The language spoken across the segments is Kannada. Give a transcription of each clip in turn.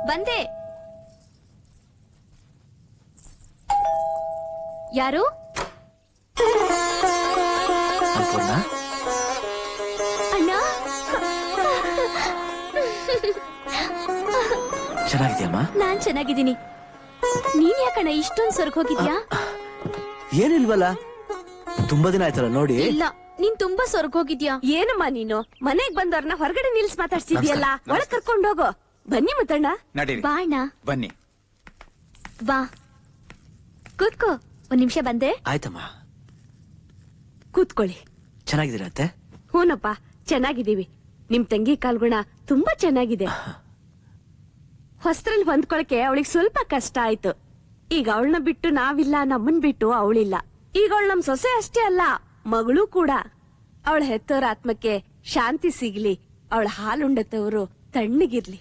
ಬಂದೆ. ಯಾರು? ಅಣ್ಣ ಚೆನ್ನಾಗಿದ್ಯಮ್ಮ? ನಾನ್ ಚೆನ್ನಾಗಿದ್ದೀನಿ. ನೀನ್ ಯಾಕಣ್ಣ ಇಷ್ಟೊಂದ್ ಸ್ವರ್ಗ ಹೋಗಿದ್ಯಾ? ಏನಿಲ್ವಲ್ಲ, ತುಂಬಾ ದಿನ ಆಯ್ತಲ್ಲ ನೋಡಿ. ಇಲ್ಲ, ನೀನ್ ತುಂಬಾ ಸ್ವರ್ಗ ಹೋಗಿದ್ಯಾ. ಏನಮ್ಮ ನೀನು ಮನೆಗ್ ಬಂದವ್ರನ್ನ ಹೊರಗಡೆ ನಿಲ್ಸ್ ಮಾತಾಡ್ಸಿದ್ಯಲ್ಲ, ಒಳಗ್ ಕರ್ಕೊಂಡೋಗು. ಬನ್ನಿ ಮುತ್ತಣ್ಣ. ಬಾ ಅಣ್ಣ, ಬನ್ನಿ. ಬಾ ಕೂತ್ಕೋ. ಒಂದ್ ನಿಮಿಷ ಬಂದೆ. ಆಯ್ತಮ್ಮ. ಕೂತ್ಕೊಳ್ಳಿ. ಚೆನ್ನಾಗಿದ್ದೀರತ್ತೆ? ಹೂನಪ್ಪ, ಚೆನ್ನಾಗಿದ್ದೀವಿ. ನಿಮ್ ತಂಗಿ ಕಾಲ್ಗುಣ ತುಂಬಾ ಚೆನ್ನಾಗಿದೆ. ಹೊಸ್ತ್ರಲ್ಲಿ ಹೊಂದ್ಕೊಳಕ್ಕೆ ಅವಳಿಗೆ ಸ್ವಲ್ಪ ಕಷ್ಟ ಆಯ್ತು. ಈಗ ಅವಳನ್ನ ಬಿಟ್ಟು ನಾವಿಲ್ಲ, ನಮ್ಮನ್ ಬಿಟ್ಟು ಅವಳಿಲ್ಲ. ಈಗ ಅವಳು ನಮ್ ಸೊಸೆ ಅಷ್ಟೇ ಅಲ್ಲ, ಮಗಳು ಕೂಡ. ಅವಳ ಹೆತ್ತೋರ ಆತ್ಮಕ್ಕೆ ಶಾಂತಿ ಸಿಗ್ಲಿ, ಅವಳ ಹಾಲುಂಡತವರು ತಣ್ಣಗಿರ್ಲಿ.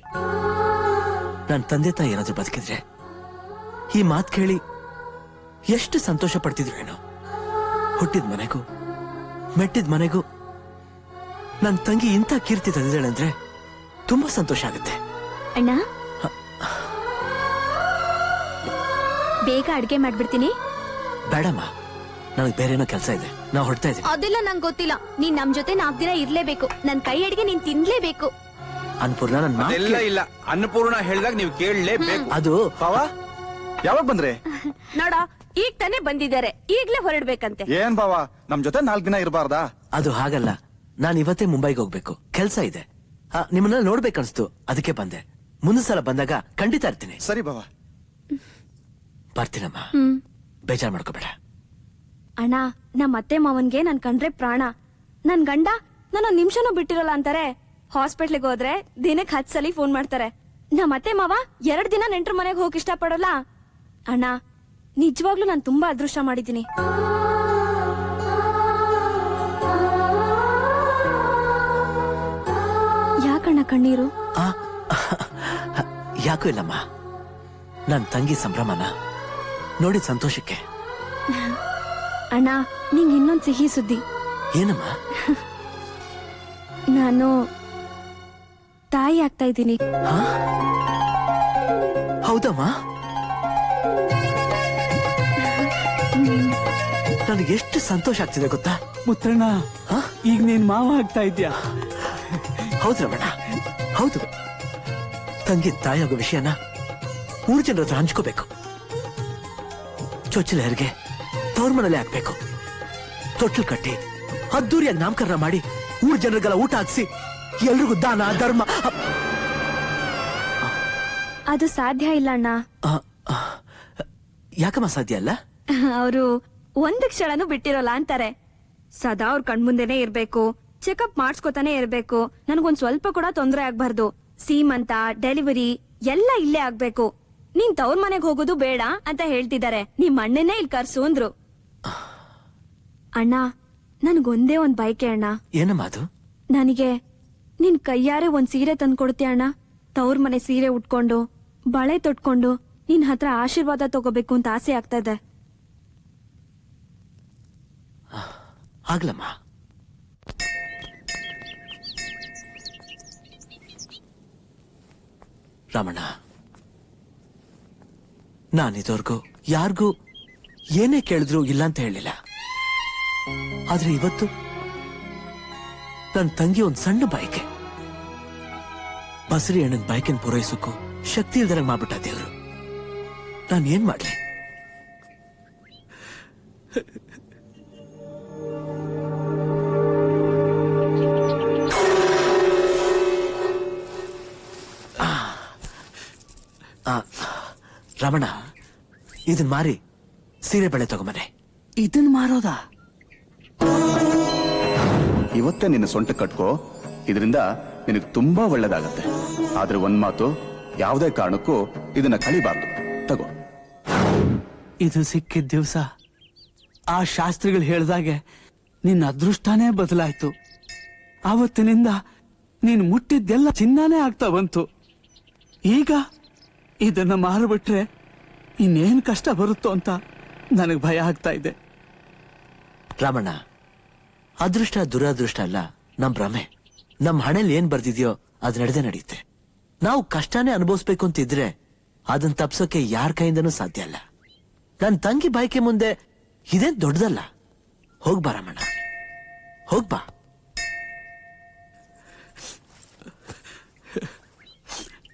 ನನ್ ತಂದೆ ತಾಯಿ ಏನಾದ್ರು ಬದುಕಿದ್ರೆ ಈ ಮಾತ್ ಕೇಳಿ ಎಷ್ಟು ಸಂತೋಷ ಪಡ್ತಿದ್ರು ಏನೋ. ಹುಟ್ಟಿದ ಮನೆಗೂ ಮೆಟ್ಟಿದ ಮನೆಗೂ ನನ್ ತಂಗಿ ಇಂಥ ಕೀರ್ತಿ ತಂದಿದ್ದಾಳೆ ಅಂದ್ರೆ ತುಂಬಾ ಸಂತೋಷ ಆಗುತ್ತೆ. ಅಣ್ಣ, ಬೇಗ ಅಡ್ಗೆ ಮಾಡ್ಬಿಡ್ತೀನಿ. ಬೇಡಮ್ಮ, ನನಗ್ ಬೇರೇನೋ ಕೆಲಸ ಇದೆ, ನಾ ಹೊರಡ್ತಾ ಇದ್ದೀನಿ. ಅದೆಲ್ಲ ನಂಗೆ ಗೊತ್ತಿಲ್ಲ. ನೀನ್ ನಮ್ ಜೊತೆ 4 ದಿನ ಇರ್ಲೇಬೇಕು. ನನ್ ಕೈ ಅಡ್ಗೆ ನೀನ್ ತಿನ್ಲೇಬೇಕು. ಅನ್ನಪೂರ್ಣ, ನನ್ ಮಾತ್ ಅದೆಲ್ಲ ಇಲ್ಲ. ಅನ್ನಪೂರ್ಣ ಹೇಳಿದಾಗ ನೀವು ಕೇಳಲೇಬೇಕು. ಅದು ಬಾವ ಯಾವಾಗ ಬಂದ್ರೆ? ನೋಡ, ಈಗ ತಾನೇ ಬಂದಿದ್ದಾರೆ, ಈಗ್ಲೇ ಹೊರಡ್ಬೇಕಂತೆ. ಏನ್ ಬಾವ, ನಮ್ ಜೊತೆ 4 ದಿನ ಇರಬಾರ್ದಾ? ಅದು ಹಾಗಲ್ಲ, ನಾನ್ ಇವತ್ತೇ ಮುಂಬೈಗೆ ಹೋಗ್ಬೇಕು, ಕೆಲ್ಸ ಇದೆ. ನಿಮ್ಮನ್ನ ನೋಡ್ಬೇಕನ್ಸ್ತು, ಅದಕ್ಕೆ ಬಂದೆ. ಮುಂದಿನ ಸಲ ಬಂದಾಗ ಖಂಡಿತ ಇರ್ತೀನಿ. ಸರಿ ಬಾವ, ಬರ್ತೀನಮ್ಮ, ಬೇಜಾರ್ ಮಾಡ್ಕೋಬೇಡ. ಅಣ್ಣ, ನಮ್ಮ ಅತ್ತೆ ಮಾವನ್ಗೆ ನನ್ ಕಂಡ್ರೆ ಪ್ರಾಣ. ನನ್ ಗಂಡ ನಾನು ನಿಮಿಷನೂ ಬಿಟ್ಟಿರಲ್ಲ ಅಂತಾರೆ. ಹಾಸ್ಪಿಟ್ಲಿಗೆ ಹೋದ್ರೆ ದಿನಕ್ಕೆ 10 ಸಲ ಫೋನ್ ಮಾಡ್ತಾರೆ. ನಮ್ಮ ಅತ್ತೆ ಮಾವ 2 ದಿನ ನೆಂಟ್ರ ಮನೆಗೆ ಹೋಗಿ ಇಷ್ಟ ಪಡೋಲ್ಲ. ಅಣ್ಣ, ನಿಜವಾಗ್ಲೂ ನಾನು ತುಂಬಾ ಅದೃಷ್ಟ ಮಾಡಿದ್ದೀನಿ. ಯಾಕಣ್ಣ ಕಣ್ಣೀರು? ಯಾಕೂ ಇಲ್ಲಮ್ಮ, ನನ್ ತಂಗಿ ಸಂಭ್ರಮನ ನೋಡಿದ ಸಂತೋಷಕ್ಕೆ. ಅಣ್ಣ, ನಿಂಗೆ ಇನ್ನೊಂದ್ ಸಿಹಿ ಸುದ್ದಿ. ಏನಮ್ಮ? ನಾನು ತಾಯಿ ಆಗ್ತಾ ಇದ್ದೀನಿ. ಹೌದಮ್ಮ? ನನಗೆ ಎಷ್ಟು ಸಂತೋಷ ಆಗ್ತಿದೆ ಗೊತ್ತಾ ಮುತ್ತಣ್ಣ. ಈಗ ನೀನ್ ಮಾವ ಆಗ್ತಾ ಇದ್ಯಾ? ಹೌದು ರಮಣ, ಹೌದು. ತಂಗಿ ತಾಯಿಯಾಗೋ ವಿಷಯನ 3 ಜನರ ಹತ್ರ ಹಂಚ್ಕೋಬೇಕು. ಚೊಚ್ಚಲ ಹೆರಿಗೆ ತವ್ರ ಮನೇಲೆ ಆಗ್ಬೇಕು. ತೊಟ್ಲು ಕಟ್ಟಿ ಅದ್ದೂರಿಯಾಗಿ ನಾಮಕರಣ ಮಾಡಿ 3 ಜನರಿಗೆಲ್ಲ ಊಟ ಹಾಕ್ಸಿ ಎಲ್ರಿಗೂ ದಾನ ಧರ್ಮ. ಅದು ಸಾಧ್ಯ ಇಲ್ಲ ಅಣ್ಣ. ಯಾಕಮ್ಮ ಸಾಧ್ಯ ಅಲ್ಲ? ಅವರು 1 ಕ್ಷಣನೂ ಬಿಟ್ಟಿರೋಲ್ಲ ಅಂತಾರೆ. ಸದಾ ಅವ್ರ ಕಣ್ಮುಂದೆನೆ ಇರ್ಬೇಕು, ಚೆಕಪ್ ಮಾಡ್ಸ್ಕೊತಾನೆ ಇರ್ಬೇಕು. ನನ್ಗೊಂದ್ ಸ್ವಲ್ಪ ಕೂಡ ತೊಂದರೆ ಆಗ್ಬಾರ್ದು. ಸೀಮಂತ, ಡೆಲಿವರಿ ಎಲ್ಲ ಇಲ್ಲೇ ಆಗ್ಬೇಕು. ನೀನ್ ತವ್ರ ಮನೆಗ್ ಹೋಗೋದು ಬೇಡ ಅಂತ ಹೇಳ್ತಿದ್ದಾರೆ. ನಿಮ್ ಅಣ್ಣನೇ ಇಲ್ಲಿ ಕರ್ಸು ಅಂದ್ರು. ಅಣ್ಣ, ನನ್ಗೊಂದೇ ಒಂದ್ ಬೈಕೆ ಅಣ್ಣ. ಏನಮ್ಮ ಅದು? ನನಗೆ ನಿನ್ ಕೈಯಾರೆ ಒಂದ್ ಸೀರೆ ತಂದ್ಕೊಡ್ತೀಯ ಅಣ್ಣ? ತವ್ರ ಮನೆ ಸೀರೆ ಉಟ್ಕೊಂಡು ಬಳೆ ತೊಟ್ಕೊಂಡು ನಿನ್ ಹತ್ರ ಆಶೀರ್ವಾದ ತಗೋಬೇಕು ಅಂತ ಆಸೆ ಆಗ್ತಾ ಇದೆ. ಆಗ್ಲಮ್ಮ. ರಾಮಣ್ಣ, ನಾನಿದವರೆಗೂ ಯಾರಿಗೂ ಏನೇ ಕೇಳಿದ್ರು ಇಲ್ಲ ಅಂತ ಹೇಳಿಲ್ಲ. ಆದ್ರೆ ಇವತ್ತು ನನ್ ತಂಗಿ ಒಂದ್ ಸಣ್ಣ ಬೈಕೆ, ಬಸರಿ ಅಣ್ಣನ್ ಬೈಕನ್ ಪೂರೈಸಕ್ಕೂ ಶಕ್ತಿ ಇಲ್ದಂಗ್ ಮಾಡ್ಬಿಟ್ಟ ದೇವ್ರು. ನಾನ್ ಏನ್ ಮಾಡ್ಲಿ? ರಮಣ, ಇದನ್ ಮಾರಿ ಸೀರೆ ಬಳೆ ತಗೊಂಬನೆ. ಇದನ್ ಮಾರೋದಾ? ಇವತ್ತೇ ನಿನ್ನ ಸೊಂಟ ಕಟ್ಕೋ, ಇದರಿಂದ ನಿನಗೆ ತುಂಬಾ ಒಳ್ಳೇದಾಗತ್ತೆ. ಆದ್ರೆ ಒಂದ್ ಮಾತು, ಯಾವುದೇ ಕಾರಣಕ್ಕೂ ಇದನ್ನ ಕಳಿಬಾರ್ದು. ತಗೋ. ಇದು ಸಿಕ್ಕಿದ ದಿವಸ ಆ ಶಾಸ್ತ್ರಿಗಳು ಹೇಳ್ದಾಗೆ ನಿನ್ನ ಅದೃಷ್ಟನೇ ಬದಲಾಯ್ತು. ಆವತ್ತಿನಿಂದ ನೀನ್ ಮುಟ್ಟಿದ್ದೆಲ್ಲ ಚಿನ್ನಾನೇ ಆಗ್ತಾ ಬಂತು. ಈಗ ಇದನ್ನ ಮಾರಿಬಿಟ್ರೆ ಇನ್ನೇನ್ ಕಷ್ಟ ಬರುತ್ತೋ ಅಂತ ನನಗ್ ಭಯ ಆಗ್ತಾ ಇದೆ. ರಾಮಣ್ಣ, ಅದೃಷ್ಟ ದುರದೃಷ್ಟ ಅಲ್ಲ, ನಮ್ ಭ್ರಮೆ. ನಮ್ ಹಣೆಯಲ್ಲಿ ಏನ್ ಬರ್ದಿದ್ಯೋ ಅದ್ ನಡೆದೇ ನಡೆಯುತ್ತೆ. ನಾವು ಕಷ್ಟನೇ ಅನುಭವಿಸ್ಬೇಕು ಅಂತಿದ್ರೆ ಅದನ್ನ ತಪ್ಸೋಕೆ ಯಾರ ಕೈಯಿಂದನೂ ಸಾಧ್ಯ ಅಲ್ಲ. ನನ್ ತಂಗಿ ಬಾಯ್ಕೆ ಮುಂದೆ ಇದೇನ್ ದೊಡ್ಡದಲ್ಲ. ಹೋಗ್ಬಾ ರಮಣ, ಹೋಗ್ಬಾ.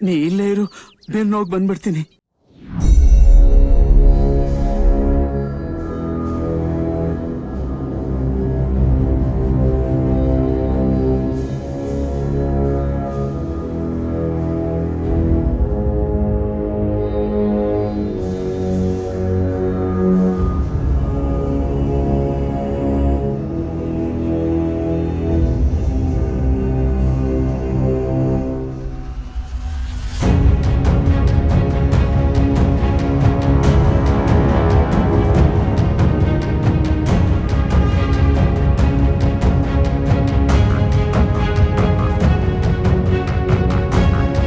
ನೀ ಇಲ್ಲೇ ಇರು, ಬೇರೆ ಹೋಗಿ ಬಂದ್ಬಿಡ್ತೀನಿ.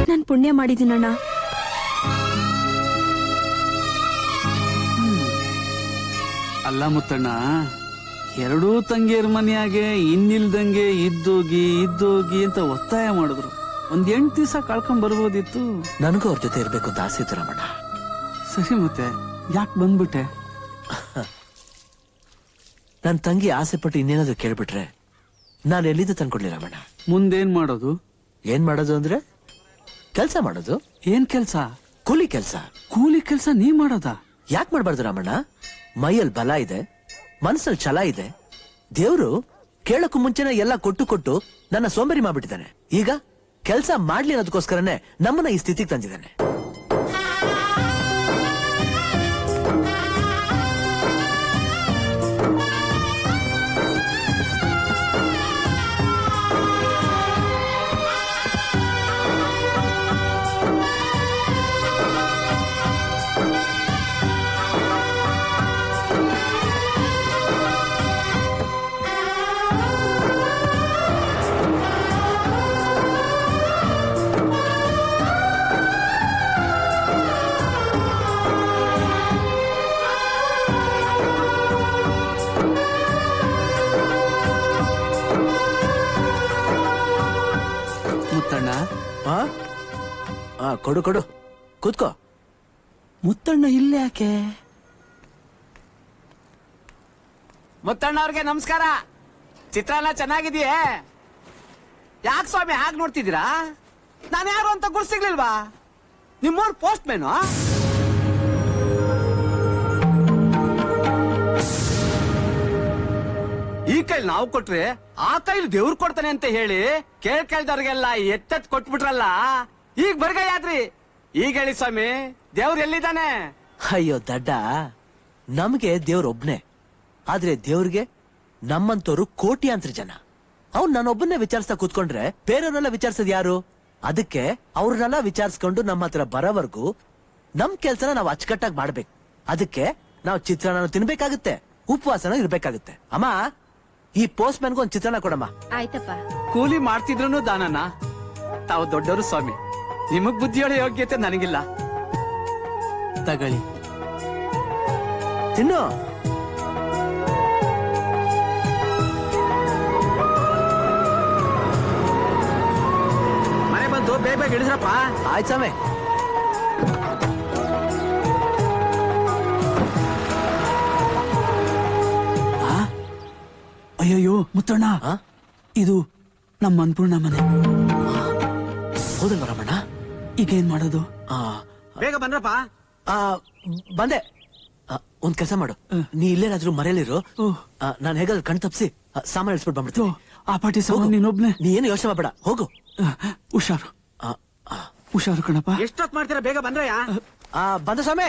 ನಾನ್ ಪುಣ್ಯ ಮಾಡಿದ್ದೀನಣ್ಣ. ಅಲ್ಲ ಮುತ್ತಣ್ಣ, ಎರಡೂ ತಂಗಿಯರ ಮನೆಯಾಗೆ ಇನ್ನಿಲ್ದಂಗೆ ಇದ್ದೋಗಿ ಅಂತ ಒತ್ತಾಯ ಮಾಡಿದ್ರು. ಒಂದ್ 8 ದಿವಸ ಕಳ್ಕೊಂಡ್ ಬರ್ಬೋದಿತ್ತು. ನನಗೂ ಅವ್ರ ಜೊತೆ ಇರ್ಬೇಕು ಅಂತ ಆಸೆ ಇತ್ತು ರಮಣ. ಸರಿ, ಮತ್ತೆ ಯಾಕೆ ಬಂದ್ಬಿಟ್ಟೆ? ನನ್ ತಂಗಿ ಆಸೆ ಪಟ್ಟು ಇನ್ನೇನಾದ್ರೂ ಕೇಳ್ಬಿಟ್ರೆ ನಾನು ಎಲ್ಲಿದ್ದು ತಂದ್ಕೊಡ್ಲಿ ರಮಣ. ಮುಂದೇನ್ ಮಾಡೋದು? ಏನ್ ಮಾಡೋದು ಅಂದ್ರೆ ಕೆಲ್ಸ ಮಾಡೋದು. ಏನ್ ಕೆಲ್ಸ? ಕೂಲಿ ಕೆಲ್ಸ. ಕೂಲಿ ಕೆಲ್ಸ ನೀ ಮಾಡೋದಾ? ಯಾಕೆ ಮಾಡ್ಬಾರ್ದು ರಮಣ? ಮೈಯಲ್ಲಿ ಬಲ ಇದೆ, ಮನಸ್ಸಲ್ಲಿ ಛಲ ಇದೆ. ದೇವ್ರು ಕೇಳಕ್ಕೂ ಮುಂಚೆನೆ ಎಲ್ಲ ಕೊಟ್ಟು ನನ್ನ ಸೋಂಬೇರಿ ಮಾಡ್ಬಿಟ್ಟಿದ್ದಾನೆ. ಈಗ ಕೆಲ್ಸ ಮಾಡ್ಲಿ ಅನ್ನೋದಕ್ಕೋಸ್ಕರನೇ ನಮ್ಮನ್ನ ಈ ಸ್ಥಿತಿಗೆ ತಂದಿದ್ದಾನೆ. ಮುತ್ತಣ್ಣ, ಕೊಡು ಕೂತ್ಕೋ. ಮುತ್ತಣ್ಣ ಇಲ್ಲೇ ಯಾಕೆ? ಮುತ್ತಣ್ಣ ಅವ್ರಿಗೆ ನಮಸ್ಕಾರ. ಚಿತ್ರಾನ್ನ ಚೆನ್ನಾಗಿದೆಯೇ? ಯಾಕೆ ಸ್ವಾಮಿ ಹಾಗೆ ನೋಡ್ತಿದ್ದೀರಾ? ನಾನು ಯಾರು ಅಂತ ಗುರ್ಸಿಗ್ಲಿಲ್ವಾ? ನಿಮ್ಮೂರ್ ಪೋಸ್ಟ್ ಮ್ಯಾನು? ಈ ಕೈಲಿ ನಾವು ಕೊಟ್ರೆ ಆ ಕೈಲಿ ದೇವ್ರು ಕೊಡ್ತಾನೆ ಅಂತ ಹೇಳಿ ಕೇಳ್ದವ್ರಿಗೆಲ್ಲ ಎತ್ತೆತ್ ಕೊಟ್ಬಿಟ್ರಲ್ಲ. ಈಗ ಬರ್ಗೈ ಆದ್ರಿ. ಈಗ ಹೇಳಿ ಸ್ವಾಮಿ, ದೇವ್ರು ಎಲ್ಲಿದ್ದಾನೆ? ಅಯ್ಯೋ ದಡ್ಡ, ನಮ್ಗೆ ದೇವ್ರೊಬ್ನೇ. ಆದ್ರೆ ದೇವ್ರಿಗೆ ನಮ್ಮಂತವ್ರು ಕೋಟ್ಯಾಂತರ ಜನ. ಅವ್ನ್ ನಾನೊಬ್ಬನ್ನೇ ವಿಚಾರಿಸ್ತಾ ಕೂತ್ಕೊಂಡ್ರೆ ಬೇರೆಯವ್ರನ್ನೆಲ್ಲ ವಿಚಾರಿಸೋದ್ ಯಾರು? ಅದಕ್ಕೆ ಅವ್ರನ್ನೆಲ್ಲ ವಿಚಾರಿಸ್ಕೊಂಡು ನಮ್ಮ ಹತ್ರ ಬರೋವರೆಗೂ ನಮ್ ಕೆಲ್ಸನ ನಾವು ಅಚ್ಚುಕಟ್ಟಾಗಿ ಮಾಡ್ಬೇಕು. ಅದಕ್ಕೆ ನಾವು ಚಿತ್ರಾನ್ನ ತಿನ್ಬೇಕಾಗುತ್ತೆ, ಉಪವಾಸನ ಇರ್ಬೇಕಾಗುತ್ತೆ. ಅಮ್ಮ, ಈ ಪೋಸ್ಟ್ ಮ್ಯಾನ್ಗೂ ಒಂದ್ ಚಿತ್ರಾನ್ನ ಕೊಡಮ್ಮ. ಆಯ್ತಪ್ಪ. ಕೂಲಿ ಮಾಡ್ತಿದ್ರು ದಾನನ. ತಾವು ದೊಡ್ಡವರು ಸ್ವಾಮಿ, ನಿಮಗ್ ಬುದ್ಧಿಯೋಳ ಯೋಗ್ಯತೆ ನನಗಿಲ್ಲ. ತಗಳಿ, ತಿನ್ನು. ಮನೆ ಬಂದು ಬೇಗ ಇಳಿಸ್ರಪ್ಪ. ಆಯ್ತು ಸ್ವಾಮಿ. ಅಯ್ಯಯ್ಯೋ ಮುತ್ತಣ್ಣ, ಇದು ನಮ್ಮ ಅನ್ಪೂರ್ಣ ಮನೆ. ಹೌದಲ್ವ ರಮಣ? ಈಗ ಏನ್ ಮಾಡೋದು? ಬೇಗ ಬನ್ರಪ್ಪ. ಬಂದೆ. ಒಂದ್ ಕೆಲಸ ಮಾಡು, ನೀ ಇಲ್ಲೇನಾದ್ರೂ ಮನೇಲಿರು. ನಾನ್ ಹೇಗಾದ್ರೂ ಕಣ್ ತಪ್ಸಿ ಸಾಮಾನು ಇಳಿಸ್ಬಿಟ್ಟು ಬಂದ್ಬಿಡ್ತೀನಿ. ಆ ಪಾಟಿ ಸಾಮಾನು ನೀನೊಬ್ನೇ? ನೀ ಏನು ಯೋಚನೆ ಮಾಡಬೇಡ, ಹೋಗು. ಹುಷಾರು ಹುಷಾರು ಕಣಪ್ಪ. ಎಷ್ಟೊತ್ ಮಾಡ್ತೀರಾ? ಬೇಗ ಬಂದ್ರಯ್ಯ. ಬಂದ ಸ್ವಾಮಿ.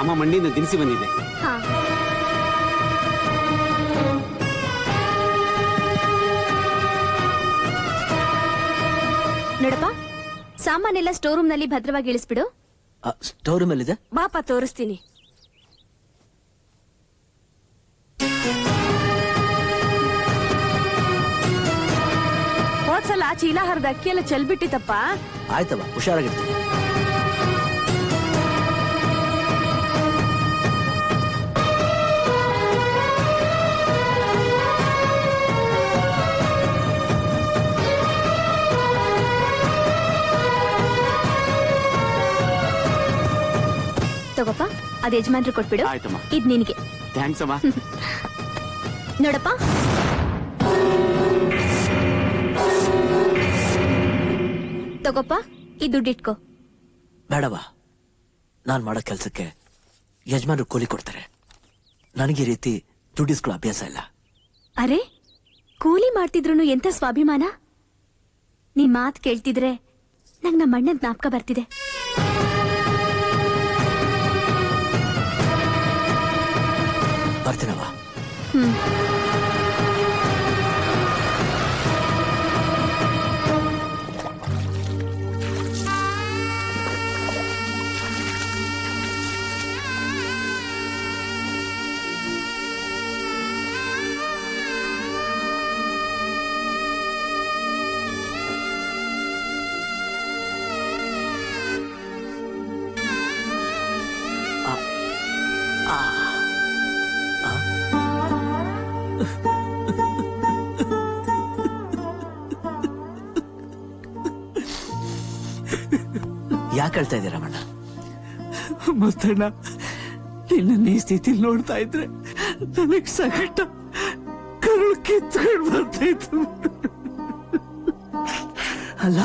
ಅಮ್ಮ ಮಂಡಿಯಿಂದ ದಿನಸಿ ಬಂದಿದೆ. ನೋಡಪ್ಪ, ಸಾಮಾನೆಲ್ಲ ಸ್ಟೋರ್ ರೂಮ್ ನಲ್ಲಿ ಭದ್ರವಾಗಿ ಇಳಿಸ್ಬಿಡು. ಸ್ಟೋರ್ ರೂಮ್ ಎಲ್ಲಿದೆ? ಬಾಪ ತೋರಿಸ್ತೀನಿ. ಹೋದ್ಸಲ ಚೀಲ ಹರಿದ ಅಕ್ಕಿ ಎಲ್ಲ ಚೆಲ್ಬಿಟ್ಟಿತ್ತಪ್ಪ. ಆಯ್ತವ, ಹುಷಾರಾಗಿರ್ತೀನಿ. ತಗೋಪ್ಪ ಅದ್ ಯಜಮಾನ್ರು ಕೊಟ್ಬಿಡು. ಆಯ್ತಮ್ಮ. ಇದ್ ನಿನಗೆ. ಥ್ಯಾಂಕ್ಸ್ ಅಮ್ಮ. ನೋಡಪ್ಪ, ತಗೋಪ್ಪ ಈ ದುಡ್ಡಿಟ್ಕೋ. ಬೇಡವಾ, ನಾನ್ ಮಾಡೋ ಕೆಲ್ಸಕ್ಕೆ ಯಜಮಾನ್ರು ಕೂಲಿ ಕೊಡ್ತಾರೆ. ನನಗೆ ಈ ರೀತಿ ದುಡ್ಡಿಸ್ಕೊಳ್ಳೋ ಅಭ್ಯಾಸ ಇಲ್ಲ. ಅರೆ, ಕೂಲಿ ಮಾಡ್ತಿದ್ರು ಎಂತ ಸ್ವಾಭಿಮಾನ. ನಿಮ್ ಮಾತ್ ಕೇಳ್ತಿದ್ರೆ ನಂಗ್ ನಮ್ಮ ಅಣ್ಣನ್ ಜ್ಞಾಪಕ ಬರ್ತಿದೆ. ಬರ್ತೀನವ. ಯಾಕೆ ಹೇಳ್ತಾ ಇದ್ದೀರಾ ರಮಣ್ಣ? ಮುತ್ತಣ್ಣ, ನಿನ್ನ ಈ ಸ್ಥಿತಿಲಿ ನೋಡ್ತಾ ಇದ್ರೆ ನನಗ್ ಸಗಟ ಕರುಳು ಕಿತ್ಕೊಂಡು ಬರ್ತೈತು. ಅಲ್ಲ,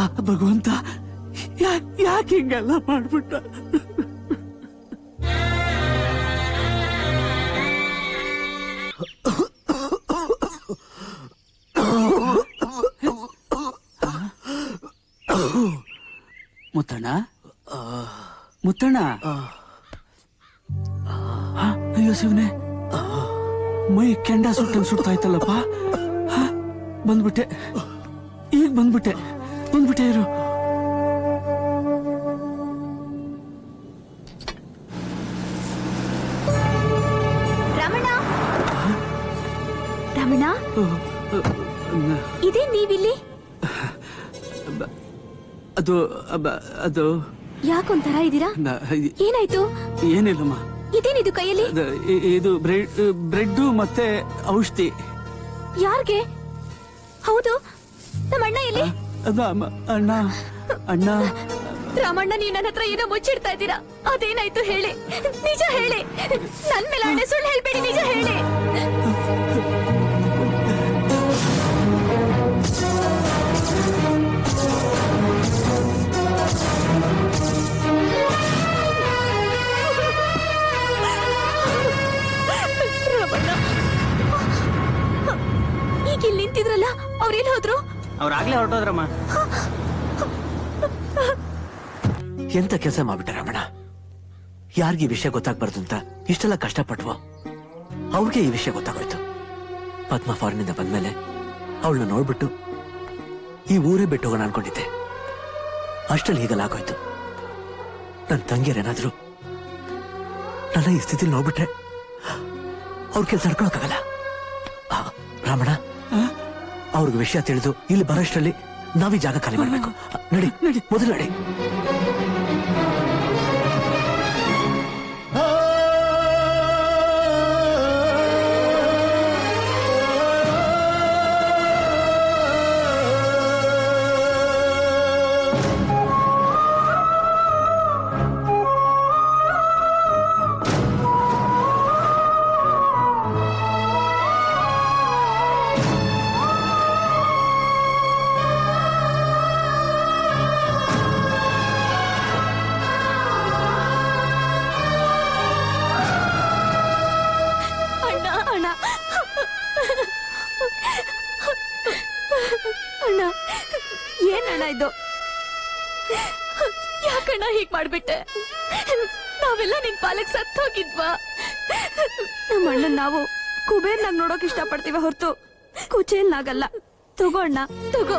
ಆ ಭಗವಂತ ಯಾಕೆ ಹಿಂಗೆಲ್ಲ ಮಾಡ್ಬಿಟ್ಟ? ಮುತ್ತಣ್ಣ, ಮುತ್ತಣ್ಣ, ಅಯ್ಯೋ ಶಿವನೇ, ಮೈ ಕೆಂಡ ಸುಟ್ಟಂಗ್ ಸುಡ್ತಾ ಇತ್ತಲ್ಲಪ್ಪ. ಬಂದ್ಬಿಟ್ಟೆ, ಈಗ ಬಂದ್ಬಿಟ್ಟೆ ಇರು. ರಮಣ, ರಮಣ, ಇದೇ ನೀವಿಲ್ಲಿ? ಅದು ಯಾಕೊಂಥರ ಇದೀರಾ? ಏನಾಯ್ತು? ಏನಿಲ್ಲಮ್ಮ. ಇದೇನಿದು ಕೈಯಲ್ಲಿ? ಇದು ಬ್ರೆಡ್ ಮತ್ತೆ ಔಷಧಿ. ಯಾರ್ಗೆ? ಹೌದು, ನಮ್ಮ ಅಣ್ಣ ಎಲ್ಲಿ? ಅಣ್ಣ ರಾಮಣ್ಣ, ನೀವು ನನ್ನ ಹತ್ರ ಏನೋ ಮುಚ್ಚಿಡ್ತಾ ಇದ್ದೀರಾ. ಅದೇನಾಯ್ತು ಹೇಳಿ, ನಿಜ ಹೇಳಿ. ನನ್ ಮೇಲೆ ಅಣ್ಣ ಸುಳ್ಳು ಹೇಳ್ಬೇಡಿ, ನಿಜ ಹೇಳಿ. ಈಗ ಇಲ್ಲಿ ನಿಂತಿದ್ರಲ್ಲ, ಅವ್ರೇನ್ ಹೋದ್ರು? ಅವ್ರಾಗ್ಲೇ ಹೊರಟೋದ್ರಮ್ಮ. ಎಂತ ಕೆಲಸ ಮಾಡ್ಬಿಟ್ಟ ರಮಣ. ಯಾರಿಗ ಈ ವಿಷಯ ಗೊತ್ತಾಗ್ಬಾರ್ದು ಅಂತ ಇಷ್ಟೆಲ್ಲ ಕಷ್ಟಪಟ್ವೋ, ಅವ್ರಿಗೆ ಈ ವಿಷಯ ಗೊತ್ತಾಗೋಯ್ತು. ಪದ್ಮ ಫಾರಿನಿಂದ ಬಂದ್ಮೇಲೆ ಅವಳನ್ನ ನೋಡ್ಬಿಟ್ಟು ಈ ಊರೇ ಬಿಟ್ಟು ಹೋಗೋಣ ಅನ್ಕೊಂಡಿದ್ದೆ. ಅಷ್ಟಲ್ಲಿ ಹೀಗೆಲ್ಲ ಆಗೋಯ್ತು. ನನ್ ತಂಗಿಯರೇನಾದ್ರು ನನ್ನ ಈ ಸ್ಥಿತಿಲಿ ನೋಡ್ಬಿಟ್ರೆ ಅವ್ರ ಕೆಲಸ ನಡ್ಕೊಳಕ್ಕಾಗಲ್ಲ. ರಾಮಣ್ಣ, ಅವ್ರಿಗೆ ವಿಷಯ ತಿಳಿದು ಇಲ್ಲಿ ಬರೋಷ್ಟರಲ್ಲಿ ನಾವೀ ಜಾಗ ಖಾಲಿ ಮಾಡ್ಬೇಕು. ನಡಿ ನಡಿ, ಮೊದಲು ನಡಿ. ಏನಣ್ಣ ಇದು? ಯಾಕಣ್ಣ ಹೀಗ್ ಮಾಡ್ಬಿಟ್ಟೆ? ನಾವೆಲ್ಲ ನಿನ್ ಪಾಲಕ್ ಸತ್ತು ಹೋಗಿದ್ವಾ? ನಮ್ಮ ಅಣ್ಣನ್ ನಾವು ಕುಬೇರ್ನಾಗ್ ನೋಡೋಕ್ ಇಷ್ಟ ಪಡ್ತೀವಿ ಹೊರತು ಕುಚೇಲ್ನಾಗಲ್ಲ. ತಗೋಣ್ಣ, ತಗೋ.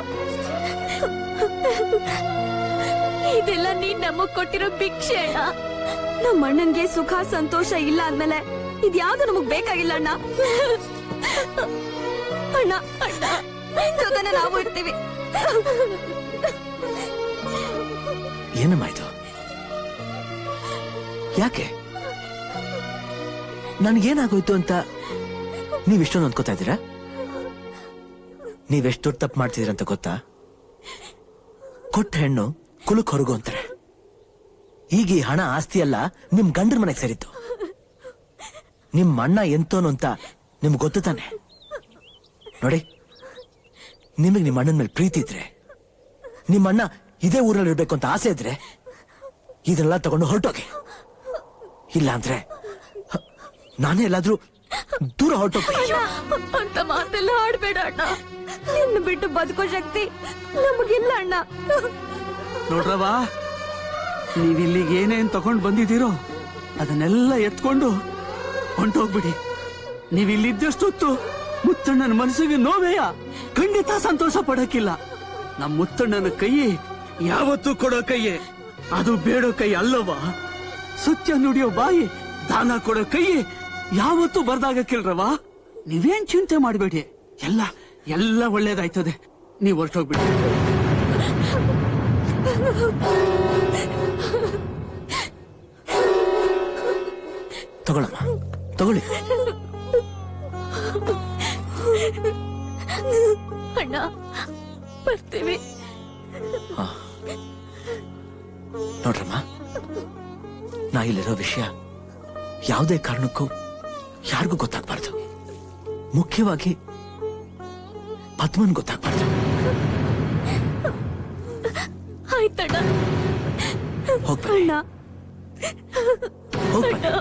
ಇದೆಲ್ಲ ನೀನ್ ನಮಗ್ ಕೊಟ್ಟಿರೋ ಭಿಕ್ಷೆ ಅಣ್ಣ. ನಮ್ಮ ಅಣ್ಣನ್ಗೆ ಸುಖ ಸಂತೋಷ ಇಲ್ಲ ಅಂದ್ಮೇಲೆ ಇದ್ಯಾವ್ದು ನಮಗ್ ಬೇಕಾಗಿಲ್ಲ ಅಣ್ಣ. ಅಣ್ಣ, ಅಣ್ಣ, ನಿನ್ ಜೊತೆನೆ ನಾವು ಇರ್ತೀವಿ. ಏನಮ್ಮಾಯ್ತು? ಯಾಕೆ? ನನ್ಗೇನಾಗೋಯ್ತು ಅಂತ ನೀವಿಷ್ಟೊಂದು ಅಂದ್ಕೋತಾ ಇದ್ದೀರಾ? ನೀವೆಷ್ಟು ದೊಡ್ಡ ತಪ್ಪು ಮಾಡ್ತಿದ್ದೀರಂತ ಗೊತ್ತಾ? ಕೊಟ್ಟ ಹೆಣ್ಣು ಕುಲಕ್ ಹೊರಗು ಅಂತಾರೆ. ಈಗ ಈ ಹಣ ಆಸ್ತಿ ಅಲ್ಲ ನಿಮ್ ಗಂಡನ ಮನೆಗೆ ಸೇರಿತ್ತು. ನಿಮ್ ಅಣ್ಣ ಎಂತೋನು ಅಂತ ನಿಮ್ಗೆ ಗೊತ್ತು ತಾನೆ. ನೋಡಿ, ನಿಮಗ್ ನಿಮ್ಮ ಅಣ್ಣನ ಮೇಲೆ ಪ್ರೀತಿ ಇದ್ರೆ, ನಿಮ್ಮ ಅಣ್ಣ ಇದೇ ಊರಲ್ಲಿ ಇರ್ಬೇಕು ಅಂತ ಆಸೆ ಇದ್ರೆ ಇದನ್ನೆಲ್ಲ ತಗೊಂಡು ಹೊರಟೋಗಿ. ಇಲ್ಲ ಅಂದ್ರೆ ನಾನೇ ಎಲ್ಲಾದ್ರೂ ದೂರ ಹೊರಟೋಗ್ತೀನಿ. ಅಂತ ಮಾತೆಲ್ಲ ಆಡ್ಬೇಡ ಅಣ್ಣ. ನಿನ್ನ ಬಿಟ್ಟು ಬದುಕೋ ಶಕ್ತಿ ನಮಗಿಲ್ಲ ಅಣ್ಣ. ನೋಡ್ರವ, ನೀವ್ ಇಲ್ಲಿಗೆ ಏನೇನ್ ತಗೊಂಡ್ ಬಂದಿದ್ದೀರೋ ಅದನ್ನೆಲ್ಲ ಎತ್ಕೊಂಡು ಹೊಂಟೋಗ್ಬಿಡಿ. ನೀವ್ ಇಲ್ಲಿದ್ದಷ್ಟೊತ್ತು ಮುತ್ತಣ್ಣನ ಮನಸ್ಸಿಗೆ ನೋವೆಯ ಖಂಡಿತ ಸಂತೋಷ ಪಡಕ್ಕಿಲ್ಲ. ನಮ್ ಮುತ್ತಣ್ಣನ ಕೈ ಯಾವತ್ತೂ ಕೊಡೋ ಕೈಯೇ, ಅದು ಬೇಡೋ ಕೈ ಅಲ್ಲವ. ಸತ್ಯ ನುಡಿಯೋ ಬಾಯಿ, ದಾನ ಕೊಡೋ ಕೈ ಯಾವತ್ತೂ ಬರ್ದಾಗಕ್ಕಿಲ್ರವ. ನೀವೇನ್ ಚಿಂತೆ ಮಾಡಬೇಡಿ, ಎಲ್ಲ ಒಳ್ಳೇದಾಯ್ತದೆ. ನೀವ್ ಹೊರಟೋಗ್ಬಿಡಿ. ತಗೊಳಮ್ಮ, ತಗೊಳ್ಳಿ. ಅಣ್ಣ, ಬರ್ತೀವಿ. ನೋಡ್ರಮ್ಮ, ನಾ ಇಲ್ಲಿರೋ ವಿಷಯ ಯಾವುದೇ ಕಾರಣಕ್ಕೂ ಯಾರಿಗೂ ಗೊತ್ತಾಗ್ಬಾರ್ದು. ಮುಖ್ಯವಾಗಿ ಪದ್ಮನ್ ಗೊತ್ತಾಗ್ಬಾರ್ದು. ಆಯ್ತಣ್ಣ. ಹೋಗ್ಬೇಡಿ, ಹೋಗ್ಬೇಡಿ.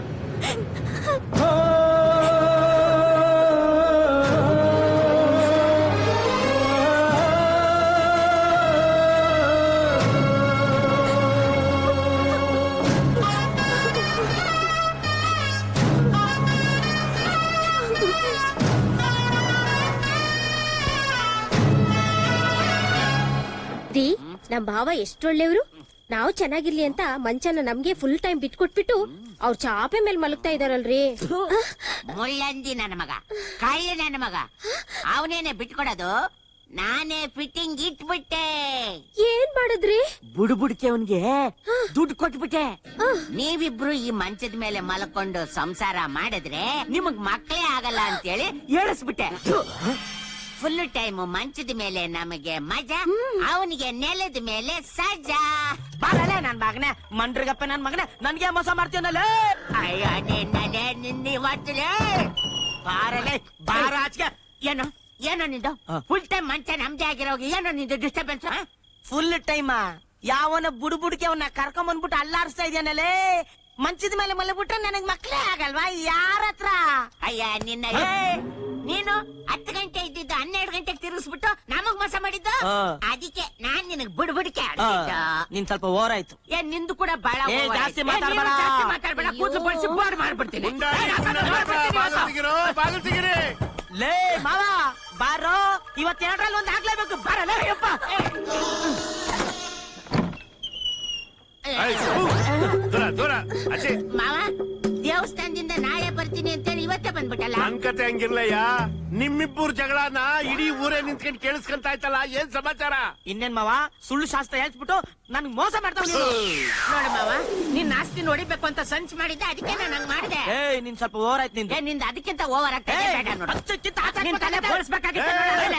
ರೀ, ನಮ್ ಭಾವ ಎಷ್ಟೊಳ್ಳೆಯವರು. ನಾವು ಚೆನ್ನಾಗಿರ್ಲಿ ಅಂತ ಮಂಚನ ನಮ್ಗೆ ಫುಲ್ ಟೈಮ್ ಬಿಟ್ಕೊಟ್ಬಿಟ್ಟು ಅವ್ರ ಚಾಪೆ ಮೇಲೆ ಮಲಗ್ತಾ ಇದಾರಲ್ರಿ. ಮುಳ್ಳಂದಿ ನನ್ನ ಮಗ, ಕಳ್ಳಿ ನನ್ನ ಮಗ, ಅವನೇನೆ ಬಿಟ್ಕೊಡೋದು. ನಾನೇ ಫಿಟ್ಟಿಂಗ್ ಇಟ್ಬಿಟ್ಟೆ. ಏನ್ ಮಾಡಿದ್ರಿ? ಬುಡ್ಬುಡ್ಕೆ ಅವನ್ಗೆ ದುಡ್ಡು ಕೊಟ್ಬಿಟ್ಟೆ. ನೀವಿಬ್ರು ಈ ಮಂಚದ ಮೇಲೆ ಮಲ್ಕೊಂಡು ಸಂಸಾರ ಮಾಡಿದ್ರೆ ನಿಮಗ್ ಮಕ್ಕಳೇ ಆಗಲ್ಲ ಅಂತೇಳಿ ಹೇಳಿಸ್ಬಿಟ್ಟೆ. ಫುಲ್ ಟೈಮ್ ಮಂಚದ ಮೇಲೆ ನಮಗೆ ಮಜಾ, ಅವನಿಗೆ ನೆಲದ ಮೇಲೆ ಸಜಾ. ಬಾರಲ್ಲ ನನ್ ಮಗನ, ಮಂಡ್ರಿಗಪ್ಪ ನನ್ ಮಗನ, ನನ್ಗೆ ಮೋಸ ಮಾಡ್ತೀನಲ್ಲ. ಅಯ್ಯೋ ನಿನ್ನಲೆ ನಿನ್ನಿವತ್ತಲೇ. ಬಾರಲೆ, ಬಾರ ಆಚೆ. ಏನೋ ನಿಂದು ಫುಲ್ ಟೈಮ್ ಮಂಚ ನಮ್ದೇ ಆಗಿರೋಗಿ ಏನೋ ನಿಂದು ಡಿಸ್ಟರ್ಬೆನ್ಸ್. ಫುಲ್ ಟೈಮ್ ಯಾವನ ಬುಡ್ಬುಡ್ಕೆ ಅವನ್ನ ಕರ್ಕೊಂಡ್ ಬಂದ್ಬಿಟ್ಟು ಅಲ್ಲಾಡಿಸ್ತಾ ಇದೆಯನಲ್ಲೇ. ಮಂಚದ ಮೇಲೆ ಮಲಗ್ಬಿಟ್ರೆ ನನಗ್ ಮಕ್ಳೇ ಆಗಲ್ವಾ? ಯಾರ ಹತ್ರ? ಅಯ್ಯ ನಿನ್ನ, ನೀನು 10 ಗಂಟೆ ಇದ್ದಿದ್ದು 12 ಗಂಟೆಗೆ ತಿರುಗಿಸ್ಬಿಟ್ಟು ನಮಗ್ ಮೋಸ ಮಾಡಿದ್ದು. ಅದಕ್ಕೆ ನಾನ್ ನಿನಗ್ ಬುಡ್ಬುಡ್ಕೆ ಆಡ್ತಿದ್ದ. ನಿನ್ ಸ್ವಲ್ಪ ಓವರ್ ಆಯ್ತು. ಏನ್ ನಿಂದು ಕೂಡ ಬಹಳ ಜಾಸ್ತಿ ಮಾತಾಡ್ಬೇಡ. ಕೂದಲು ಬಳಸಿ ಬಾರ್ ಮಾಡ್ಬಿಡ್ತೀನಿ. ಲೇ ಮಾವ, ಬಾರೋ, ಇವತ್ತೆರಡರಲ್ಲಿ ಒಂದ್ ಆಗ್ಲೇಬೇಕು. ಬಾರಲ್ಲ ಅಯ್ಯಪ್ಪ. ಮಾವ, ದೇವಸ್ಥಾನದಿಂದ ನಾಳೆ ಬರ್ತೀನಿ ಅಂತೇಳಿ ಇವತ್ತೇ ಬಂದ್ಬಿಟ್ಟಲ್ಲ. ನನ್ ಕತೆ ಹಂಗಿರ್ಲಯ್ಯ. ನಿಮ್ಮಿಬ್ಬರು ಜಗಳನ ಇಡೀ ಊರೇ ನಿಂತ್ಕೊಂಡು ಕೇಳಿಸ್ಕೊಂತ ಆಯ್ತಲ್ಲ. ಏನ್ ಸಮಾಚಾರ? ಇನ್ನೇನ್ ಮಾವ, ಸುಳ್ಳು ಶಾಸ್ತ್ರ ಹೇಳ್ಸ್ಬಿಟ್ಟು ನನ್ಗ್ ಮೋಸ ಮಾಡ್ತಾವ್ ನೀನು. ನೋಡು ಮಾವ, ನಿನ್ನ ಆಸ್ತಿ ನೋಡಿಬೇಕು ಅಂತ ಸಂಚ್ ಮಾಡಿದ್ದೆ, ಅದಕ್ಕೆ ನಾನು ಹಂಗ್ ಮಾಡಿದೆ. ನಿನ್ ಸ್ವಲ್ಪ ಓವರ್ ಆಯ್ತು ನಿಂದು. ನಿಂದ ಅದಕ್ಕಿಂತ ಓವರ್ ಆಗ್ತದೆ.